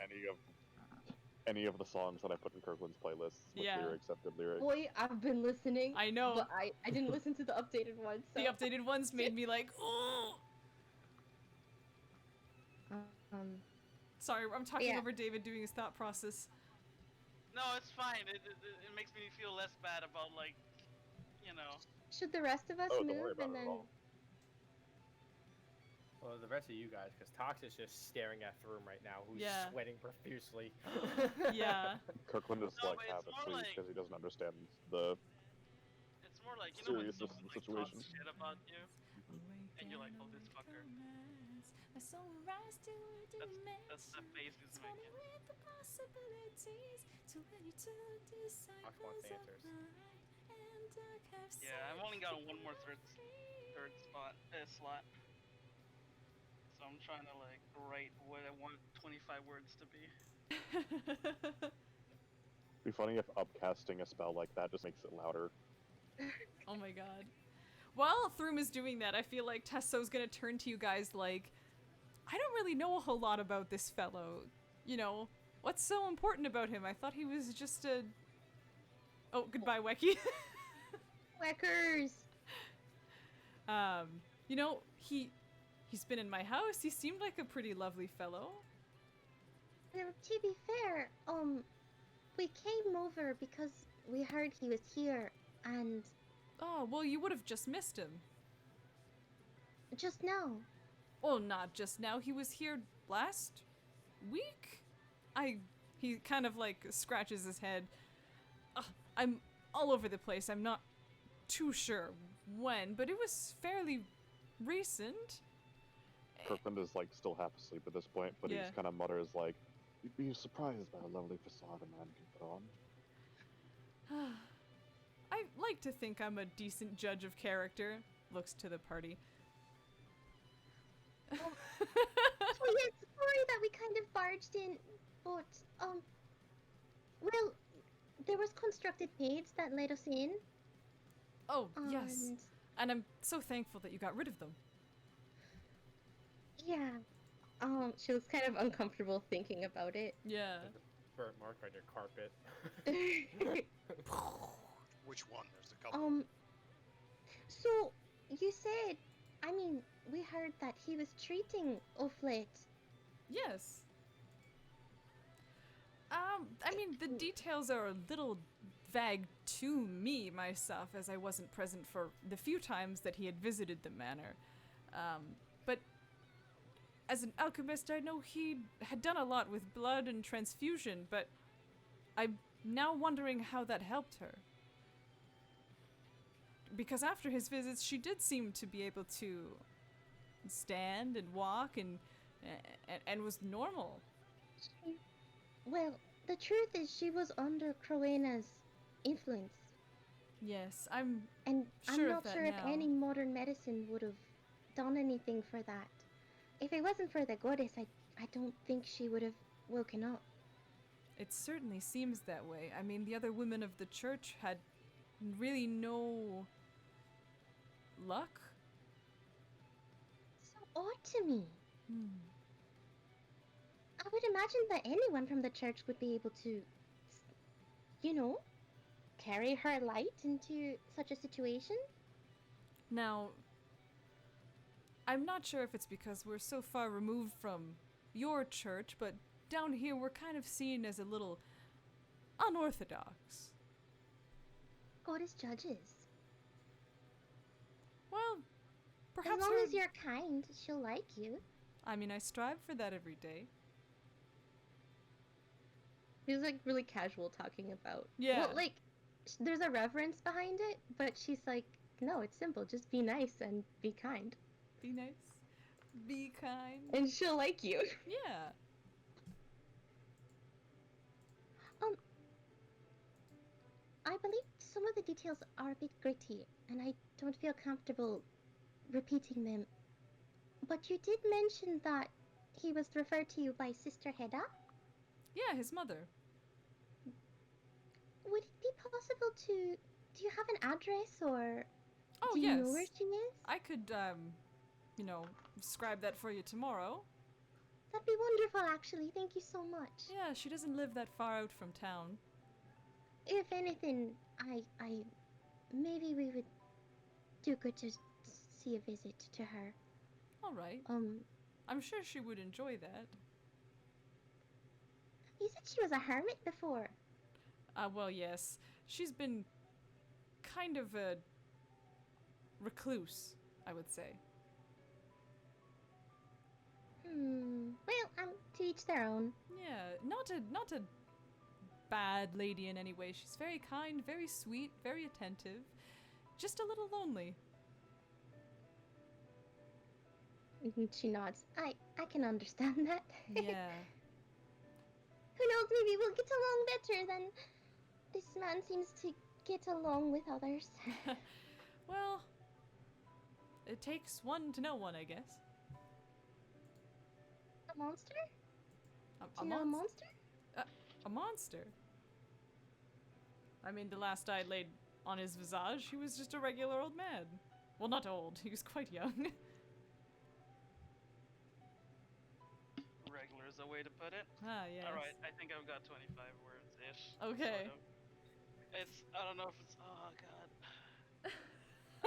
any of the songs that I put in Kirkland's playlists with Yeah. lyrics have good lyrics. Boy, I've been listening. I know. But I didn't listen to the updated one, so... The updated ones made me like, oh! Sorry, I'm talking Yeah. over David doing his thought process. No, it's fine. It makes me feel less bad about, like, you know. Should the rest of us Oh, don't worry move about and it at then... all. well, the rest of you guys, because Tox is just staring at Throom right now, who's Yeah. sweating profusely. Yeah. Kirkland is No, like but half it's more asleep like- because he doesn't understand the It's more like, you know when seriousness someone of the like situation. talks shit about you, and you're like, oh, this fucker. That's the face he's making. Tox wants answers. Yeah, I've only got one more third slot. So I'm trying to like write what I want 25 words to be. It'd be funny if upcasting a spell like that just makes it louder. Oh my god. While Throom is doing that, I feel like Tesso's gonna turn to you guys like, I don't really know a whole lot about this fellow. You know, what's so important about him? I thought he was just a... Oh, goodbye, Wecky. Weckers! You know, he's been in my house. He seemed like a pretty lovely fellow. Well, to be fair, we came over because we heard he was here, and Oh, well, you would have just missed him. just now. Well, not just now. He was here last week? He kind of like scratches his head. I'm all over the place. I'm not too sure when, but it was fairly recent. Kirkland is like still half asleep at this point, but Yeah. he's kind of mutters like, "You'd be surprised by a lovely facade a man can put on." I like to think I'm a decent judge of character. Looks to the party. Oh yes, sorry that we kind of barged in, but, well, there was constructed maids that let us in, Oh, yes. and, And I'm so thankful that you got rid of them. yeah, she was kind of uncomfortable thinking about it. Yeah. Burnt mark on your carpet. Which one? There's a couple. So, you said, I mean, we heard that he was treating Offlet. Yes. I mean, the details are a little vague to me, myself, as I wasn't present for the few times that he had visited the manor. But as an alchemist, I know he had done a lot with blood and transfusion, but I'm now wondering how that helped her. Because after his visits, she did seem to be able to stand and walk and was normal. Well, the truth is she was under Crowena's influence. Yes, I'm And Sure I'm of not that sure if now. any modern medicine would have done anything for that. If it wasn't for the goddess, I don't think she would have woken up. It certainly seems that way. I mean, the other women of the church had really no luck? So odd to me. Hmm. I would imagine that anyone from the church would be able to, you know, carry her light into such a situation. Now, I'm not sure if it's because we're so far removed from your church, but down here we're kind of seen as a little unorthodox. God is judges. Well, perhaps As long her- as you're kind, she'll like you. I mean, I strive for that every day. He's like really casual talking about. Yeah. Well, like, there's a reverence behind it, but she's like, no, it's simple. Just be nice and be kind. Be nice. Be kind. And she'll like you. Yeah. I believe some of the details are a bit gritty, and I don't feel comfortable repeating them. But you did mention that he was referred to you by Sister Hedda. Yeah, his mother. Would it be possible to... Do you have an address, or Oh, do you yes. know where she is? I could, scribe that for you tomorrow. That'd be wonderful, actually. Thank you so much. Yeah, she doesn't live that far out from town. If anything, maybe we would do good to see a visit to her. All right. I'm sure she would enjoy that. You said she was a hermit before. Well, yes. She's been kind of a recluse, I would say. Well, to each their own. Yeah, not a bad lady in any way. She's very kind, very sweet, very attentive. Just a little lonely. She nods. I can understand that. Yeah. Who knows, maybe we'll get along better than this man seems to get along with others. Well, it takes one to know one, I guess. A monster? A Do you know a monster? A monster? I mean, the last I laid on his visage, he was just a regular old man. Well, not old, he was quite young. Regular is a way to put it. Ah, yes. Alright, I think I've got 25 words-ish. Okay. Sort of. It's, I don't know if it's, oh god.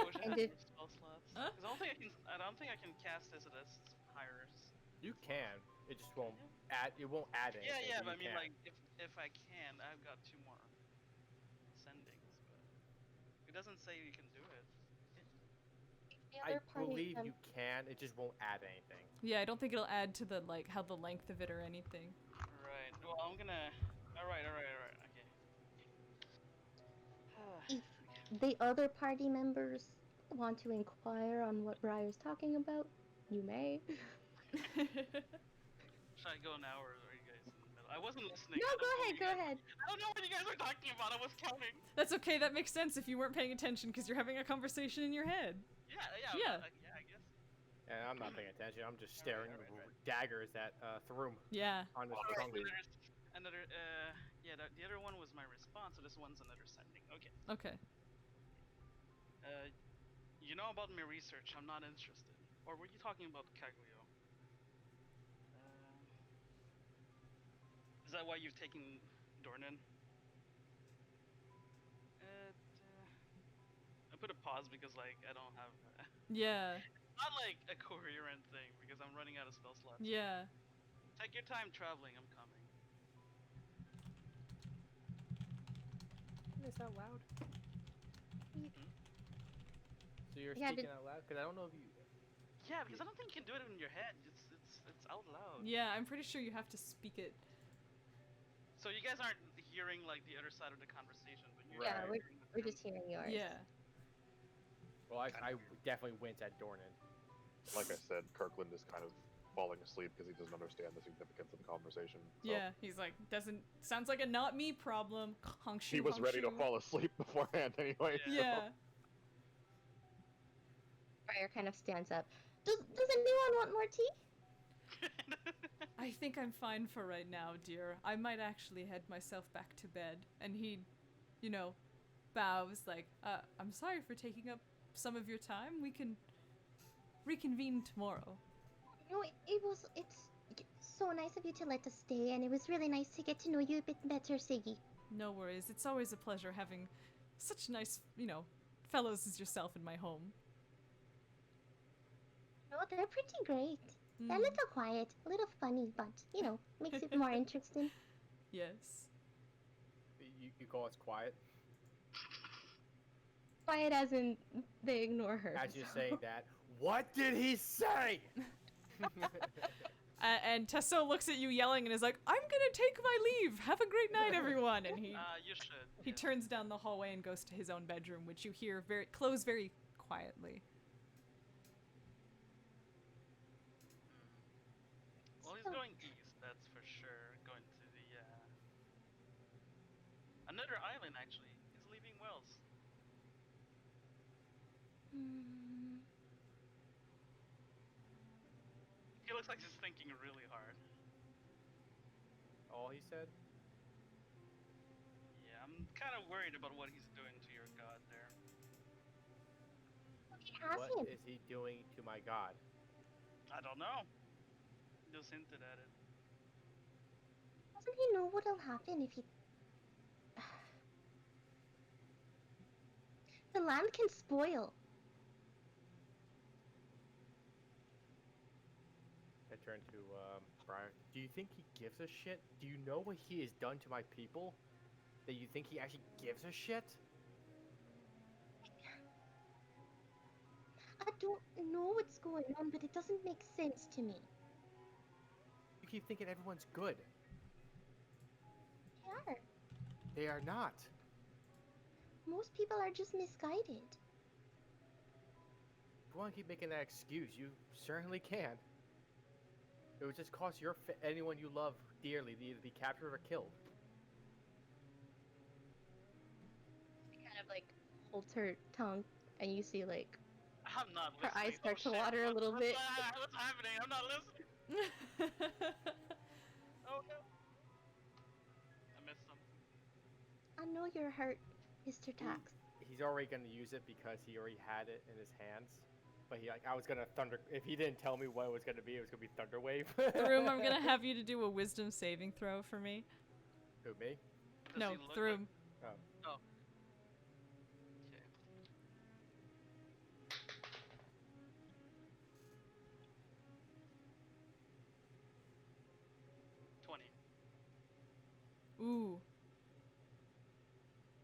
I wish I And had if- more spell slots. 'Cause I don't think I can cast this at higher. You can. It just won't add. It won't add anything. Yeah, but I you mean, can. like, if I can, I've got 2 more sendings, but it doesn't say you can do it. The I other party, believe you can. It just won't add anything. Yeah, I don't think it'll add to the, like, how the length of it or anything. Right. Well, I'm gonna. Alright. Okay. The other party members want to inquire on what Briar's talking about, you may. Should I go now, or are you guys in the middle? I wasn't listening. No, I don't go know ahead, what go you guys- ahead. I don't know what you guys are talking about. I was counting. That's okay, that makes sense if you weren't paying attention because you're having a conversation in your head. Yeah. Yeah. I guess. And I'm not paying attention. I'm just staring Alright. daggers at Thrum Yeah. on this Alright, hungry. another. Yeah. The other one was my response, so this one's another sending. Okay. Okay. You know about my research. I'm not interested. Or were you talking about Kaguyo? Is that why you've taken Dornan? I put a pause because, like, I don't have. Yeah. Not like a coherent thing because I'm running out of spell slots. Yeah. Take your time traveling. I'm coming. Is that loud? So you're Yeah, speaking out loud? Because I don't know if you. Yeah, because I don't think you can do it in your head. It's out loud. Yeah, I'm pretty sure you have to speak it. So you guys aren't hearing like the other side of the conversation, but you're Yeah, Right. hearing the We're term. just hearing yours. Yeah. Well, I definitely went at Dornan. Like I said, Kirkland is kind of falling asleep because he doesn't understand the significance of the conversation. So Yeah. He's like, sounds like a not me problem. he was ready to fall asleep beforehand anyway. so- Yeah. Briar kind of stands up. Does anyone want more tea? I think I'm fine for right now, dear. I might actually head myself back to bed. And he, bows like, I'm sorry for taking up some of your time, we can reconvene tomorrow. No, it's so nice of you to let us stay, and it was really nice to get to know you a bit better, Siggy. No worries. It's always a pleasure having such nice, fellows as yourself in my home. No, they're pretty great. They're a Mm, little quiet, a little funny, but, makes it more interesting. yes. You call us quiet Quiet as in they ignore her. as you're saying that. What did he say? And Tesso looks at you yelling and is like, I'm gonna take my leave. Have a great night, everyone. And You should. he yeah. turns down the hallway and goes to his own bedroom, which you hear close very quietly. Well, he's going east, that's for sure. Going to the another island actually. He's leaving Wales. Hmm. He looks like he's thinking really hard. All he said? Yeah, I'm kind of worried about what he's doing to your god there. Ask What him. is he doing to my god? I don't know. Just hinted at it. Doesn't he know what'll happen if he... The land can spoil. I turn to Brian. Do you think he gives a shit? Do you know what he has done to my people? That you think he actually gives a shit? I don't know what's going on, but it doesn't make sense to me. You keep thinking everyone's good. They are. They are not. Most people are just misguided. If you want to keep making that excuse, you certainly can. It would just cost anyone you love dearly to either be captured or killed. She kind of like holds her tongue, and you see like I'm not her listening. eyes start to shit, water a little bit. What's happening? I'm not listening. Oh no. I missed something. I know you're hurt, Mr. Tax. He's already gonna use it because he already had it in his hands. But I was gonna thunder. If he didn't tell me what it was gonna be gonna be thunder wave. Throom, I'm gonna have you to do a wisdom saving throw for me. Who, me? Does No, he look Throom. Oh. Like... Oh. Okay. 20. Ooh.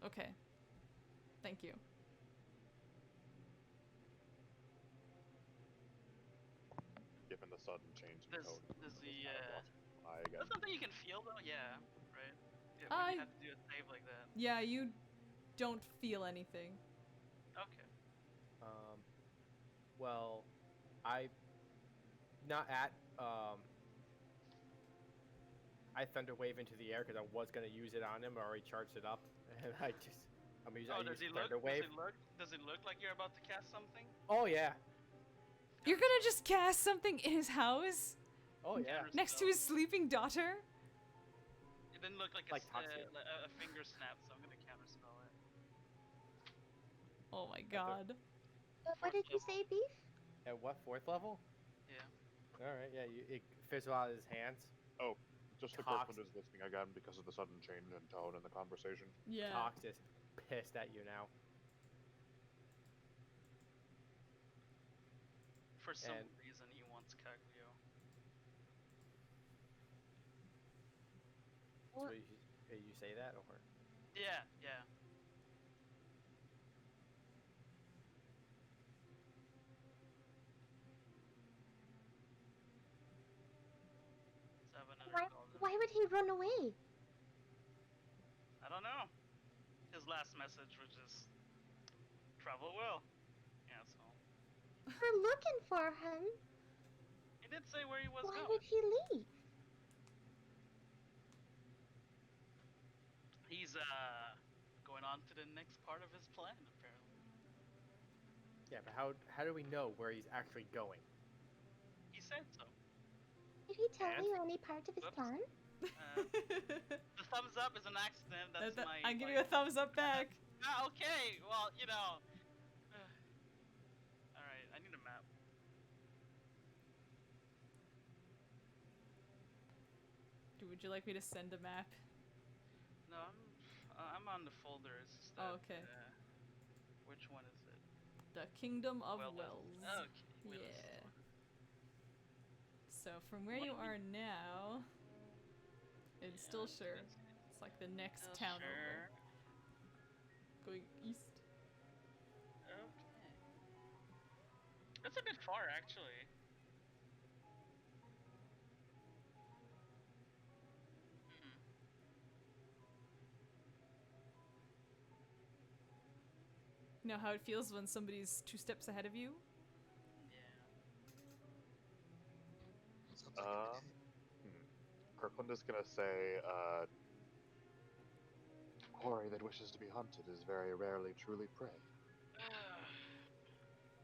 Okay. Thank you. Given the sudden change in Does tone, does the I again. that's something you can feel though? Yeah, right. Yeah, when I- you have to do a save like that. Yeah, you don't feel anything. Okay. Well, I not at I thunder wave into the air because I was gonna use it on him. I already charged it up, and I'm using Oh, does he look? thunder wave. Does it look like you're about to cast something? Oh yeah. You're gonna just cast something in his house Oh yeah. next to his sleeping daughter? It didn't look like, Like a, Tatsuya. a finger snap, so I'm gonna counterspell it. Oh my god. What did you say, Beef? At what, 4th level? Yeah. All right. Yeah. It fizzled out of his hands. Just the Cox. Kirkland is listening again because of the sudden change in tone in the conversation. Yeah. Tox is pissed at you now. For some And- reason, he wants Kaguyo. So you say that or? Yeah, yeah. Why would he run away? I don't know. His last message was just travel well. Yeah, so We're looking for him. he did say where he was Why going. would he leave? He's going on to the next part of his plan apparently. Yeah, but how do we know where he's actually going? He said so. Did he tell And? you any part of his Whoops. plan? The thumbs up is an accident. That's my. I give you a thumbs up back. Ah, okay. Well, you know. Would you like me to send a map? No, I'm on the folder. It's just that, Oh, okay. which one is it? The Kingdom of Wells. Wells. Okay. Wells. Yeah. So from where What you do we- are now, it's Yeah, still so sure. that's- It's like the next Still town sure. over. Going east. Okay. That's a bit far, actually. Hmm. You know how it feels when somebody's 2 steps ahead of you? Yeah. Sounds like every day. Kirkland is gonna say, quarry that wishes to be hunted is very rarely truly prey.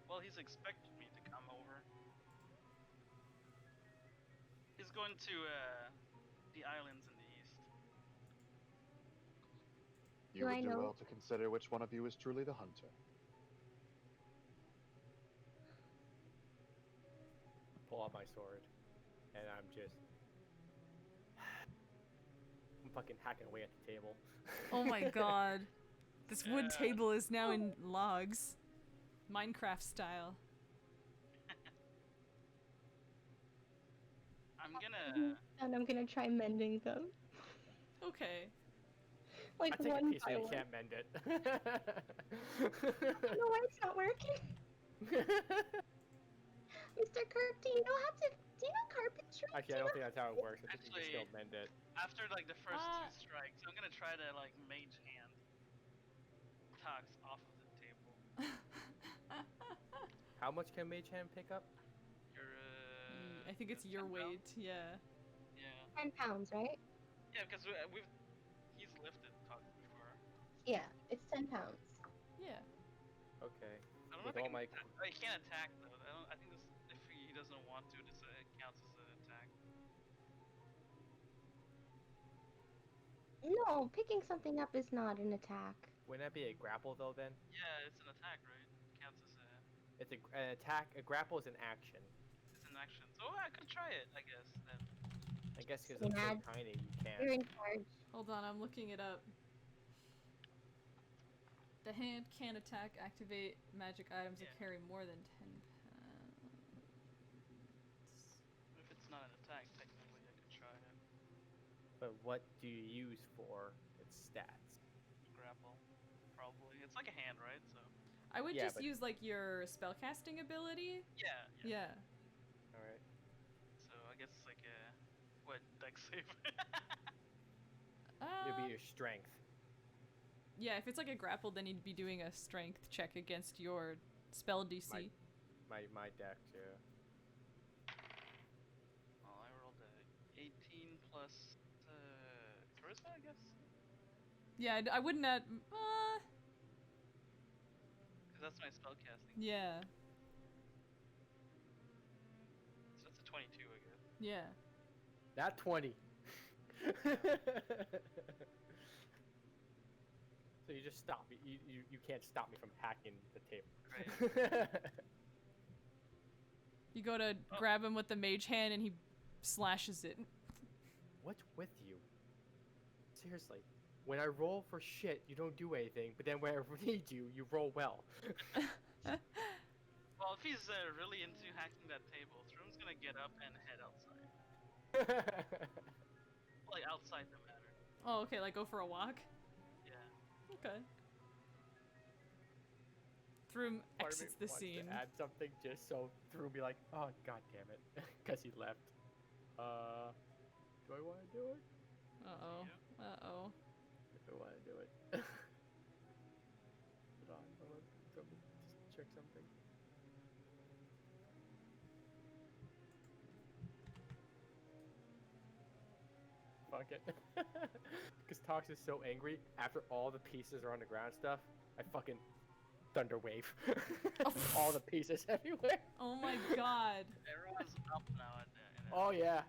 Well, he's expected me to come over. He's going to the islands in the east. You Do would I do know- well to consider which one of you is truly the hunter. Pull out my sword, and I'm fucking hacking away at the table. Oh my god. This wood Uh. table is now in logs. Minecraft style. I'm gonna. And I'm gonna try mending them. Okay. Like I take a one piece by and you one. can't mend it. I don't know why it's not working. Mr. Kirk, do you know carpentry? Actually, I don't think that's how it works. I think you can still Actually- mend it. After like the first Ah. 2 strikes, I'm gonna try to like mage hand Tox off of the table. How much can Mage Hand pick up? Your I think it's your 10 weight, pounds? yeah. Yeah. 10 pounds, right? Yeah, because he's lifted Tox before. Yeah, it's 10 pounds. Yeah. Okay. I don't know With if all my he can't attack though. I think this if he doesn't want to, this counts as an attack. No, picking something up is not an attack. wouldn't that be a grapple though? Then Yeah, it's an attack, right? Counts as it's an attack. A grapple is an action. it's an action. So I could try it, I guess. Then. I guess because I'm so Mad. tiny, you You're can't. in charge. Hold on, I'm looking it up. The hand can attack, activate magic items that Yeah. carry more than 10 pounds. If it's not an attack, technically I could try it. But what do you use for its stats? Grapple, probably. It's like a hand, right? So. I would Yeah, just but- use like your spellcasting ability. Yeah. Yeah. All right. So I guess it's like a what dex save. It'd be your strength. Yeah, if it's like a grapple, then you'd be doing a strength check against your spell DC. My dex, yeah. Well, I rolled a 18 plus charisma, I guess. Yeah, I wouldn't add. Because that's my spell casting. Yeah, So that's a 22, I guess. yeah. That 20. So you just stop me. You can't stop me from hacking the table. You go to grab him with the mage hand, and he slashes it. What's with you? Seriously. When I roll for shit, you don't do anything, but then when I need you, you roll well. Well, if he's really into hacking that table, Throom's gonna get up and head outside. Like outside the matter. Oh, okay. Like go for a walk. Yeah. Okay. Throom Part of me exits the wants scene. to add something just so Through be like, oh god damn it, because he left. Do I want to do it? Uh oh. Uh oh. I want to do it. Hold on, let me just check something. Fuck it. Because Tox is so angry, after all the pieces are on the ground stuff, I fucking thunder wave. All the pieces everywhere. Oh my god. Everyone's up now at the. Oh yeah.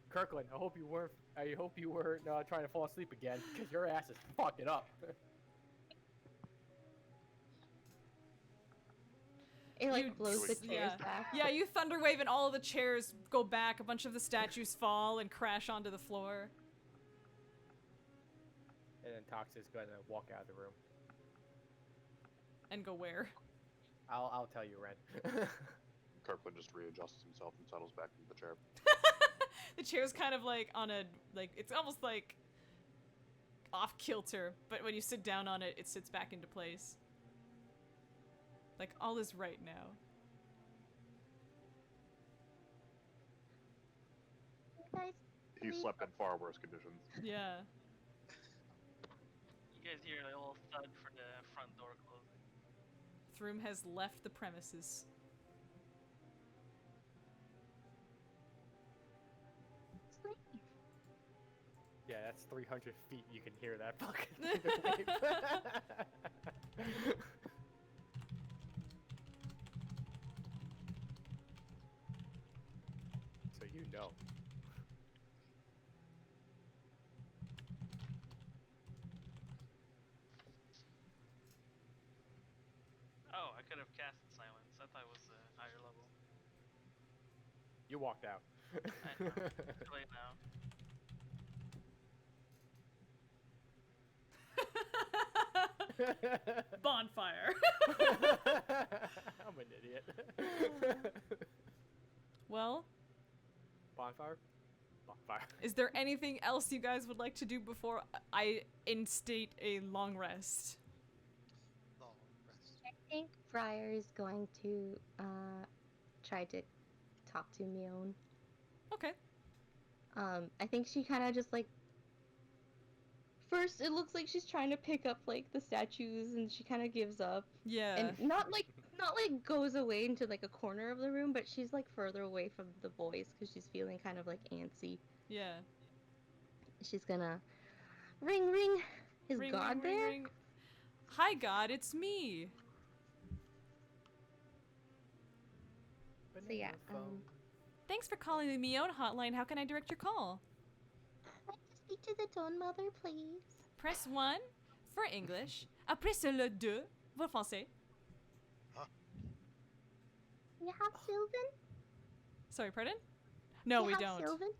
Kirkland, I hope you weren't trying to fall asleep again, because your ass is fucking up. It like You- blows the chairs yeah. back. Yeah, you thunder wave and all of the chairs go back, a bunch of the statues fall and crash onto the floor. And then Tox is gonna walk out of the room. And go where? I'll tell you, Ren. Kirkland just readjusts himself and settles back into the chair. The chair's kind of like on a, like, it's almost like off kilter, but when you sit down on it, it sits back into place. Like, all is right now. You guys, He please- slept in far worse conditions. Yeah. You guys hear a little thud for the front door closing. Throom has left the premises. sleep. Yeah, that's 300 feet. You can hear that fucking wave. So you know. Oh, I could have cast silence. I thought it was a higher level. You walked out. I know. Too late now. Bonfire. I'm an idiot. Well, Bonfire? Bonfire. is there anything else you guys would like to do before I instate a long rest? Long rest. I think Friar is going to try to talk to Myone. Okay. I think she kind of just like. First, it looks like she's trying to pick up like the statues, and she kind of gives up, Yeah. and not like goes away into like a corner of the room, but she's like further away from the boys because she's feeling kind of like antsy. Yeah. She's gonna ring his Ring, god ring, ring, there. ring. Hi, God, it's me. So yeah, Banana phone. Thanks for calling the Myone hotline. How can I direct your call? I'd like to speak to the Dawn Mother, please. Press 1 for English. Après c'est le 2 pour français. You have Sylvan? Sorry, pardon? No, You we have don't. Sylvan?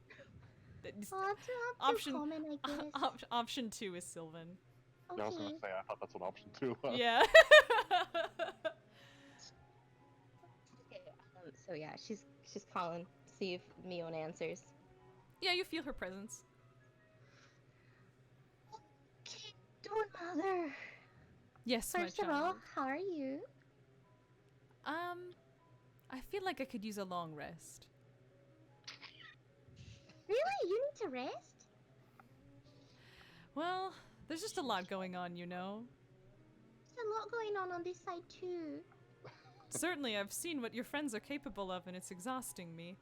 It's- Oh, it's not Option- too common, I guess. Option 2 is Sylvan. Yeah, I was Okay. gonna say, I thought that's an option too. Yeah. Okay, so yeah, she's calling to see if Myone answers. Yeah, you feel her presence. Okay, Dawn Mother. Yes, my First of child. all, how are you? I feel like I could use a long rest. Really? You need to rest? Well, there's just a lot going on, you know. There's a lot going on this side too. Certainly, I've seen what your friends are capable of, and it's exhausting me.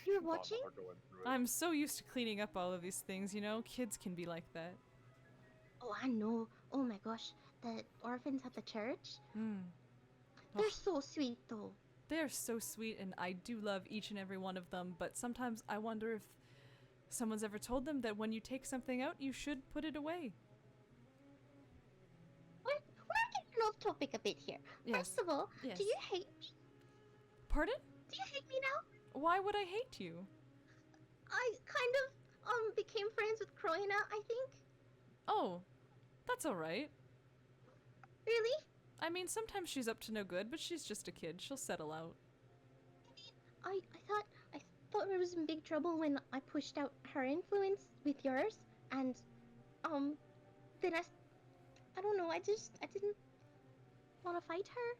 You're Thought watching? about going through it. I'm so used to cleaning up all of these things, you know? Kids can be like that. Oh, I know. Oh my gosh, the orphans at the church? Hmm. They're Ugh. so sweet though. They are so sweet, and I do love each and every one of them, but sometimes I wonder if someone's ever told them that when you take something out, you should put it away. We're getting off topic a bit here. Yes. First of all, Yes. do you hate me? Pardon? Do you hate me now? Why would I hate you? I kind of became friends with Croina, I think. Oh, that's alright. Really? I mean, sometimes she's up to no good, but she's just a kid. She'll settle out. I thought I was in big trouble when I pushed out her influence with yours, and then I don't know. I didn't want to fight her.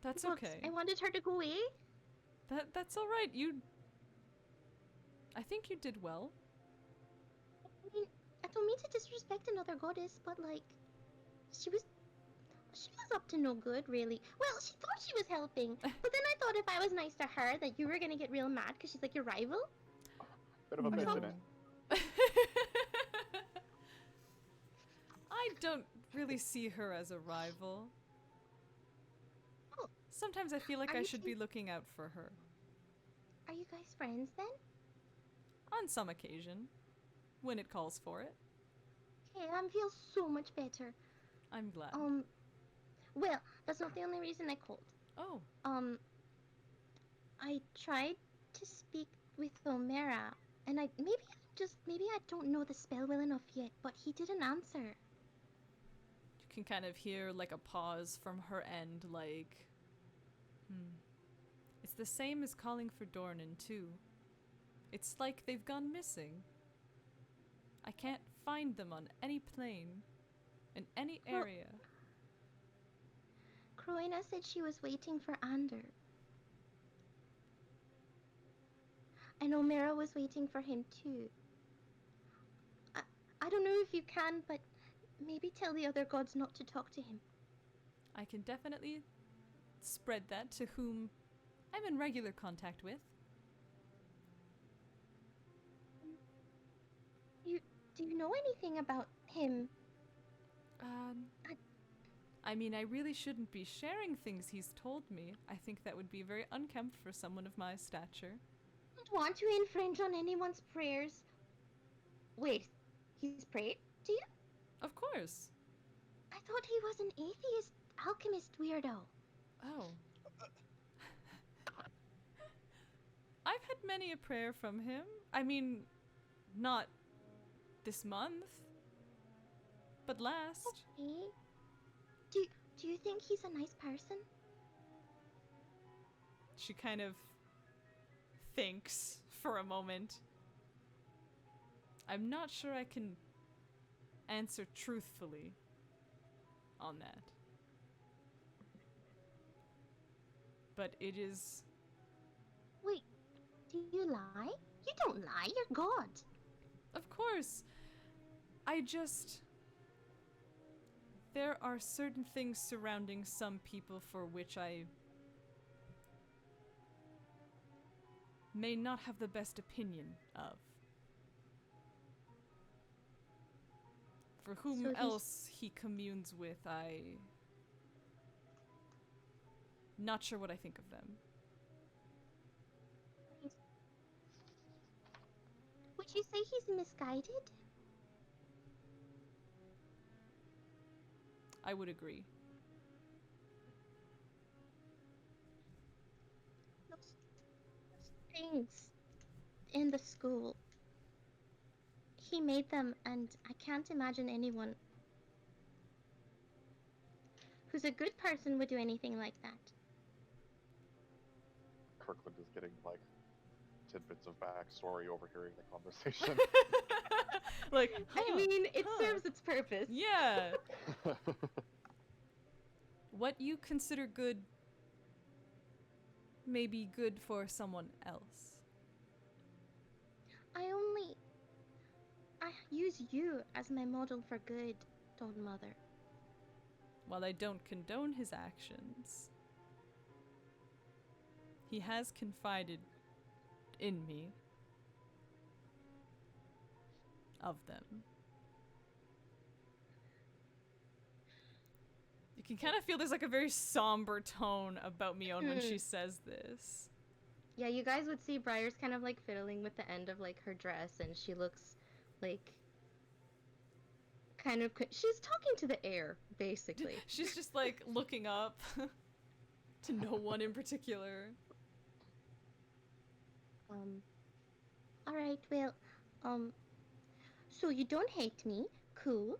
That's Well, okay. I wanted her to go away. That's alright. I think you did well. I mean, I don't mean to disrespect another goddess, but like, she was up to no good, really. Well, she thought she was helping, but then I thought if I was nice to her, that you were gonna get real mad because she's like your rival. Bit of a bitch in No. it. I don't really see her as a rival. Oh. Sometimes I feel like Are I you should be looking out for her. Are you guys friends then? On some occasion. When it calls for it. Okay, I feel so much better. I'm glad. Well, that's not the only reason I called. Oh, I tried to speak with Omera, and maybe I don't know the spell well enough yet, but he didn't answer. you can kind of hear like a pause from her end, like, It's the same as calling for Dornan, too. It's like they've gone missing. I can't find them on any plane, in any Well- area. Croina said she was waiting for Ander. And Omera was waiting for him too. I don't know if you can, but maybe tell the other gods not to talk to him. I can definitely spread that to whom I'm in regular contact with. Do you know anything about him? I mean, I really shouldn't be sharing things he's told me. I think that would be very unkempt for someone of my stature. Don't want to infringe on anyone's prayers. Wait, he's prayed to you? Of course. I thought he was an atheist alchemist weirdo. Oh. I've had many a prayer from him. I mean, not this month, but last. Okay. Do you think he's a nice person? She kind of thinks for a moment. I'm not sure I can answer truthfully on that. But it is... Wait, do you lie? You don't lie, you're God. Of course. I just... There are certain things surrounding some people for which I may not have the best opinion of. For whom So he's- else he communes with, not sure what I think of them. Would you say he's misguided? I would agree. Those things in the school. He made them, and I can't imagine anyone who's a good person would do anything like that. Kirkland is getting like tidbits of backstory overhearing the conversation. Like, I mean, it huh. serves its purpose. Yeah. What you consider good may be good for someone else. I use you as my model for good, Dawn Mother. While I don't condone his actions, he has confided in me of them. You can kind of feel there's like a very somber tone about Myone when she says this. Yeah, you guys would see Briar's kind of like fiddling with the end of like her dress, and she looks like kind of she's talking to the air, basically. She's just like looking up to no one in particular. All right, well, so you don't hate me, cool.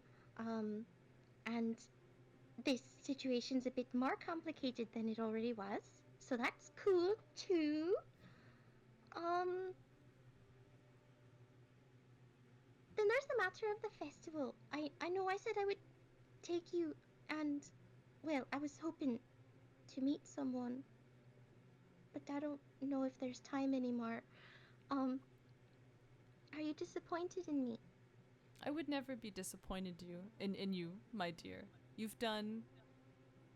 And this situation's a bit more complicated than it already was, so that's cool too. Then there's the matter of the festival. I know I said I would take you, and well, I was hoping to meet someone, but I don't know if there's time anymore. Are you disappointed in me? I would never be disappointed in you, my dear. You've done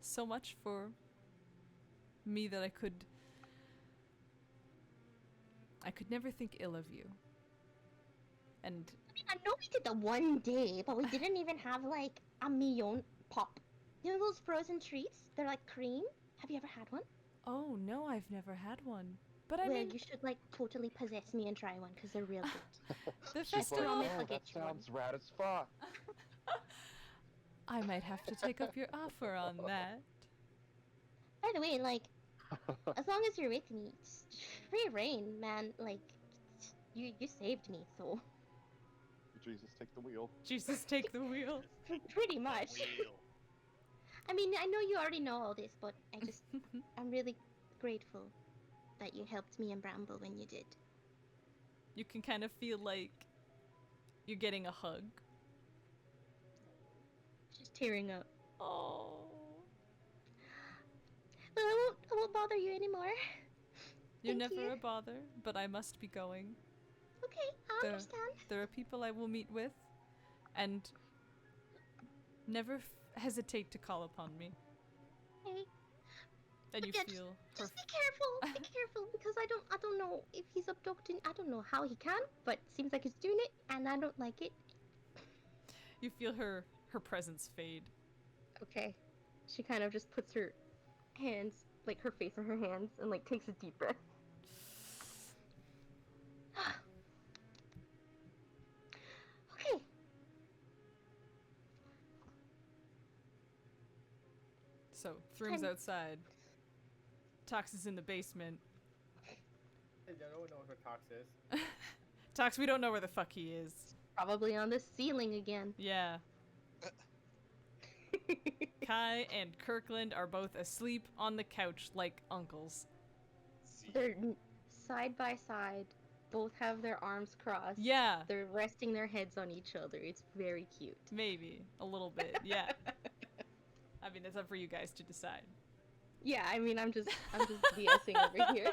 so much for me that I could never think ill of you. And I mean, I know we did the one day, but we didn't even have like a Myone pop. You know those frozen treats? They're like cream. Have you ever had one? oh no, I've never had one. But I well, mean, you should like totally possess me and try one because they're real good. the She's like, festival. promise oh, I'll that get you one." sounds rad as fuck. I might have to take up your offer on that. I By the way, like, as long as you're with me, just free reign, man. Like, you saved me, so Jesus, take the wheel. Jesus, take the wheel. pretty The much. wheel. I mean, I know you already know all this, but I'm really grateful that you helped me and Bramble when you did. You can kind of feel like you're getting a hug. Just tearing up. Oh. Well, I won't bother you anymore. You're Thank never you. a bother, but I must be going. Okay, I There- understand. There are people I will meet with, and never hesitate to call upon me. Okay. And you Yeah, feel Just be careful. Be careful, because I don't know if he's abducting. I don't know how he can, but seems like he's doing it, and I don't like it. you feel her presence fade. Okay. She kind of just puts her hands, like her face in her hands, and like takes a deep breath. Okay. So Thrim's I'm- outside. Tox is in the basement. No one knows what Tox is. Tox, we don't know where the fuck he is. Probably on the ceiling again. Yeah. Kai and Kirkland are both asleep on the couch like uncles. See. They're side by side. Both have their arms crossed. Yeah, They're resting their heads on each other. It's very cute. maybe. A little bit, yeah. I mean, it's up for you guys to decide. Yeah, I mean, I'm just BSing over here.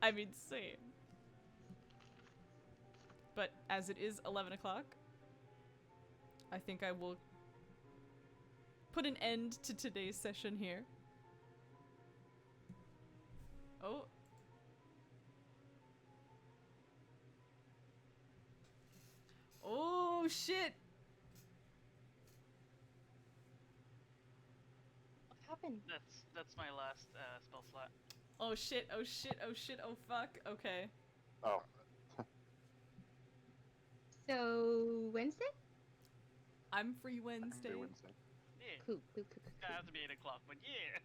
I mean, same. But as it is 11 o'clock, I think I will put an end to today's session here. Oh. Oh, shit! What happened? That's my last spell slot. Oh, shit, oh, shit, oh, shit, oh, fuck. Okay. Oh, So Wednesday? I'm free I can Wednesday. do Wednesday. Yeah. Cool. It's gonna have to be 8 o'clock, but yeah.